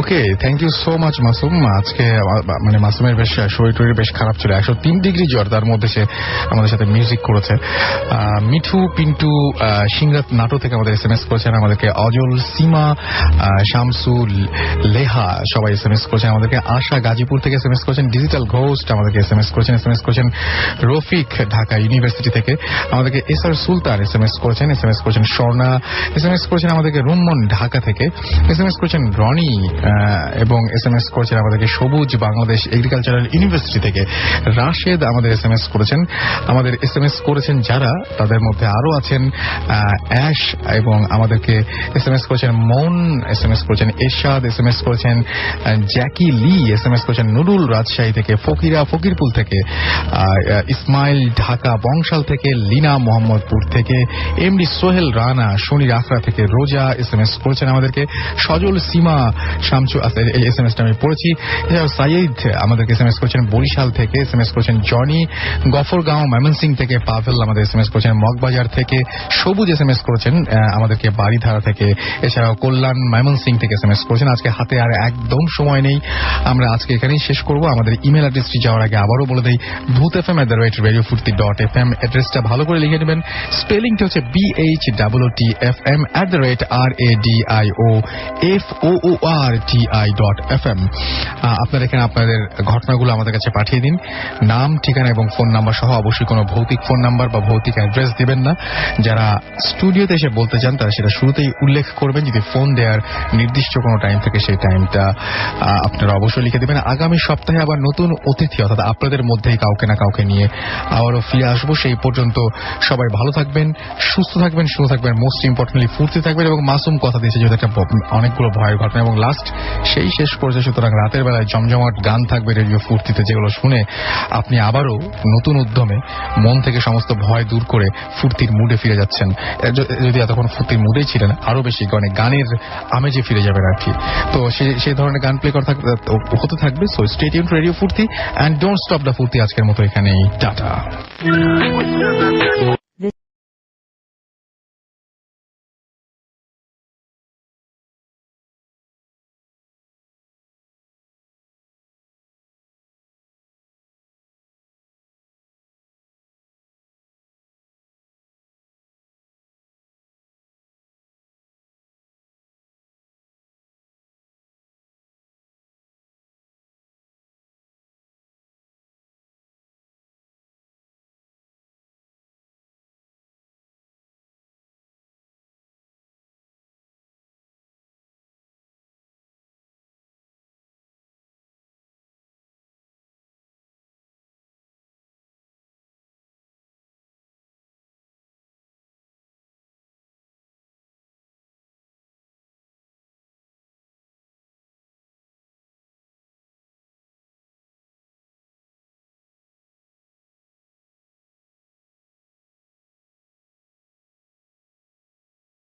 okay, thank you so much Masum. আজকে মানে মাসুমের বেশ শরীর টরীর বেশ খারাপ ছিল, 103 ডিগ্রি জ্বর, তার মধ্যে সে আমাদের সাথে মিউজিক করেছে। মিঠু পিন্টু সিংরাত নাটো থেকে আমাদের SMS করেছেন আমাদেরকে, অজল, সীমা, শামসু, লেহা সবাই SMS করেছেন আমাদেরকে, আশা গাজীপুর থেকে SMS করেছেন, ডিজিটাল ঘোস্ট আমাদেরকে SMS করেছেন রফিক ঢাকা ইউনিভার্সিটি থেকে আমাদেরকে, এসআর সুলতান SMS করেছেন স্বর্ণা SMS করেছেন আমাদেরকে, রুম্মন ঢাকা থেকে SMS করেছেন রনি, এবং SMS করেছেন আমাদেরকে সবুজ বাংলাদেশ এগ্রিকালচারাল ইউনিভার্সিটি থেকে রাশেদ আমাদের SMS করেছেন। আমাদের SMS করেছেন যারা, তাদের মধ্যে আরো আছেন অ্যাশ, এবং আমাদেরকে SMS করেছেন মন, SMS করেছেন এরশাদ, SMS করেছেন জ্যাকি লি, SMS করেছেন নুরুল রাজশাহী থেকে, ফকিরা ফকিরপুল থেকে, ইসমাইল ঢাকা বংশাল থেকে, লিনা মোহাম্মদপুর থেকে, এমডি সোহেল রানা শনির আখড়া থেকে, রোজা SMS করেছেন আমাদেরকে, সজল, সীমা, শামসু, এই SMS টা আমি পড়েছি। এছাড়াও সাইদ আমাদেরকে SMS করেছেন বরিশাল থেকে, SMS করেছেন জনি, গফরগাঁও ময়মনসিং থেকে পাভেল আমাদের SMS করেছেন, মগবাজার থেকে সবুজ SMS করেছেন আমাদেরকে বাড়িধারা থেকে, এছাড়াও কল্যাণ ময়মনসিং থেকে SMS করেছেন। আজকে হাতে আর একদম সময় নেই, আমরা আজকে এখানেই শেষ করব। আমাদের ইমেল অ্যাড্রেসটি যাওয়ার আগে আবারও বলে দেই, bhutfm@radiofurti.fm, অ্যাড্রেসটা ভালো করে লিখে নেবেন। স্পেলিংটা হচ্ছে BHOOTFM@radioforti.fm। আপনারা এখানে আপনাদের ঘটনাগুলো আমাদের কাছে পাঠিয়ে দিন, নাম, ঠিকানা এবং ফোন নাম্বার সহ। অবশ্যই কোনো ভৌতিক ফোন নাম্বার বা ভৌতিক অ্যাড্রেস দিবেন না। যারা স্টুডিওতে এসে বলতে চান তারা সেটা শুরুতেই উল্লেখ করবেন। যদি ফোন দেওয়ার নির্দিষ্ট কোনো টাইম থেকে সেই টাইমটা আপনারা অবশ্যই লিখে দেবেন। আগামী সপ্তাহে আবার নতুন অতিথি, অর্থাৎ আপনাদের মধ্যেই কাউকে না কাউকে নিয়ে আবারও ফিরে আসবো। সেই পর্যন্ত সবাই ভালো থাকবেন, সুস্থ থাকবেন, সুন্দর থাকবেন, মোস্ট ইম্পর্টেন্টলি ফুর্তি থাকবেন। এবং মাসুম কথা দিয়েছে যেহেতু একটা অনেকগুলো ভয়ের ঘটনা এবং লাস্ট সেই শেষ করেছে, সুতরাং রাতের বেলায় জমজমাট গান থাকবে রেডিও ফুর্তিতে, যেগুলো শুনে আপনি আবারও নতুন উদ্যমে মন থেকে সমস্ত ভয় দূর করে ফুর্তির মুডে ফিরে যাচ্ছেন। যদি এতক্ষণ ফুর্তির মুডেই ছিলেন, আরো বেশি গানের আমেজে ফিরে যাবেন আর কি। তো সেই ধরনের গান প্লে হতে থাকবে। সো স্টে টিউনড রেডিও ফুর্তি এন্ড ডোন্ট স্টপ দ্য ফুর্তি। আজকের মতো এখানেই টাটা।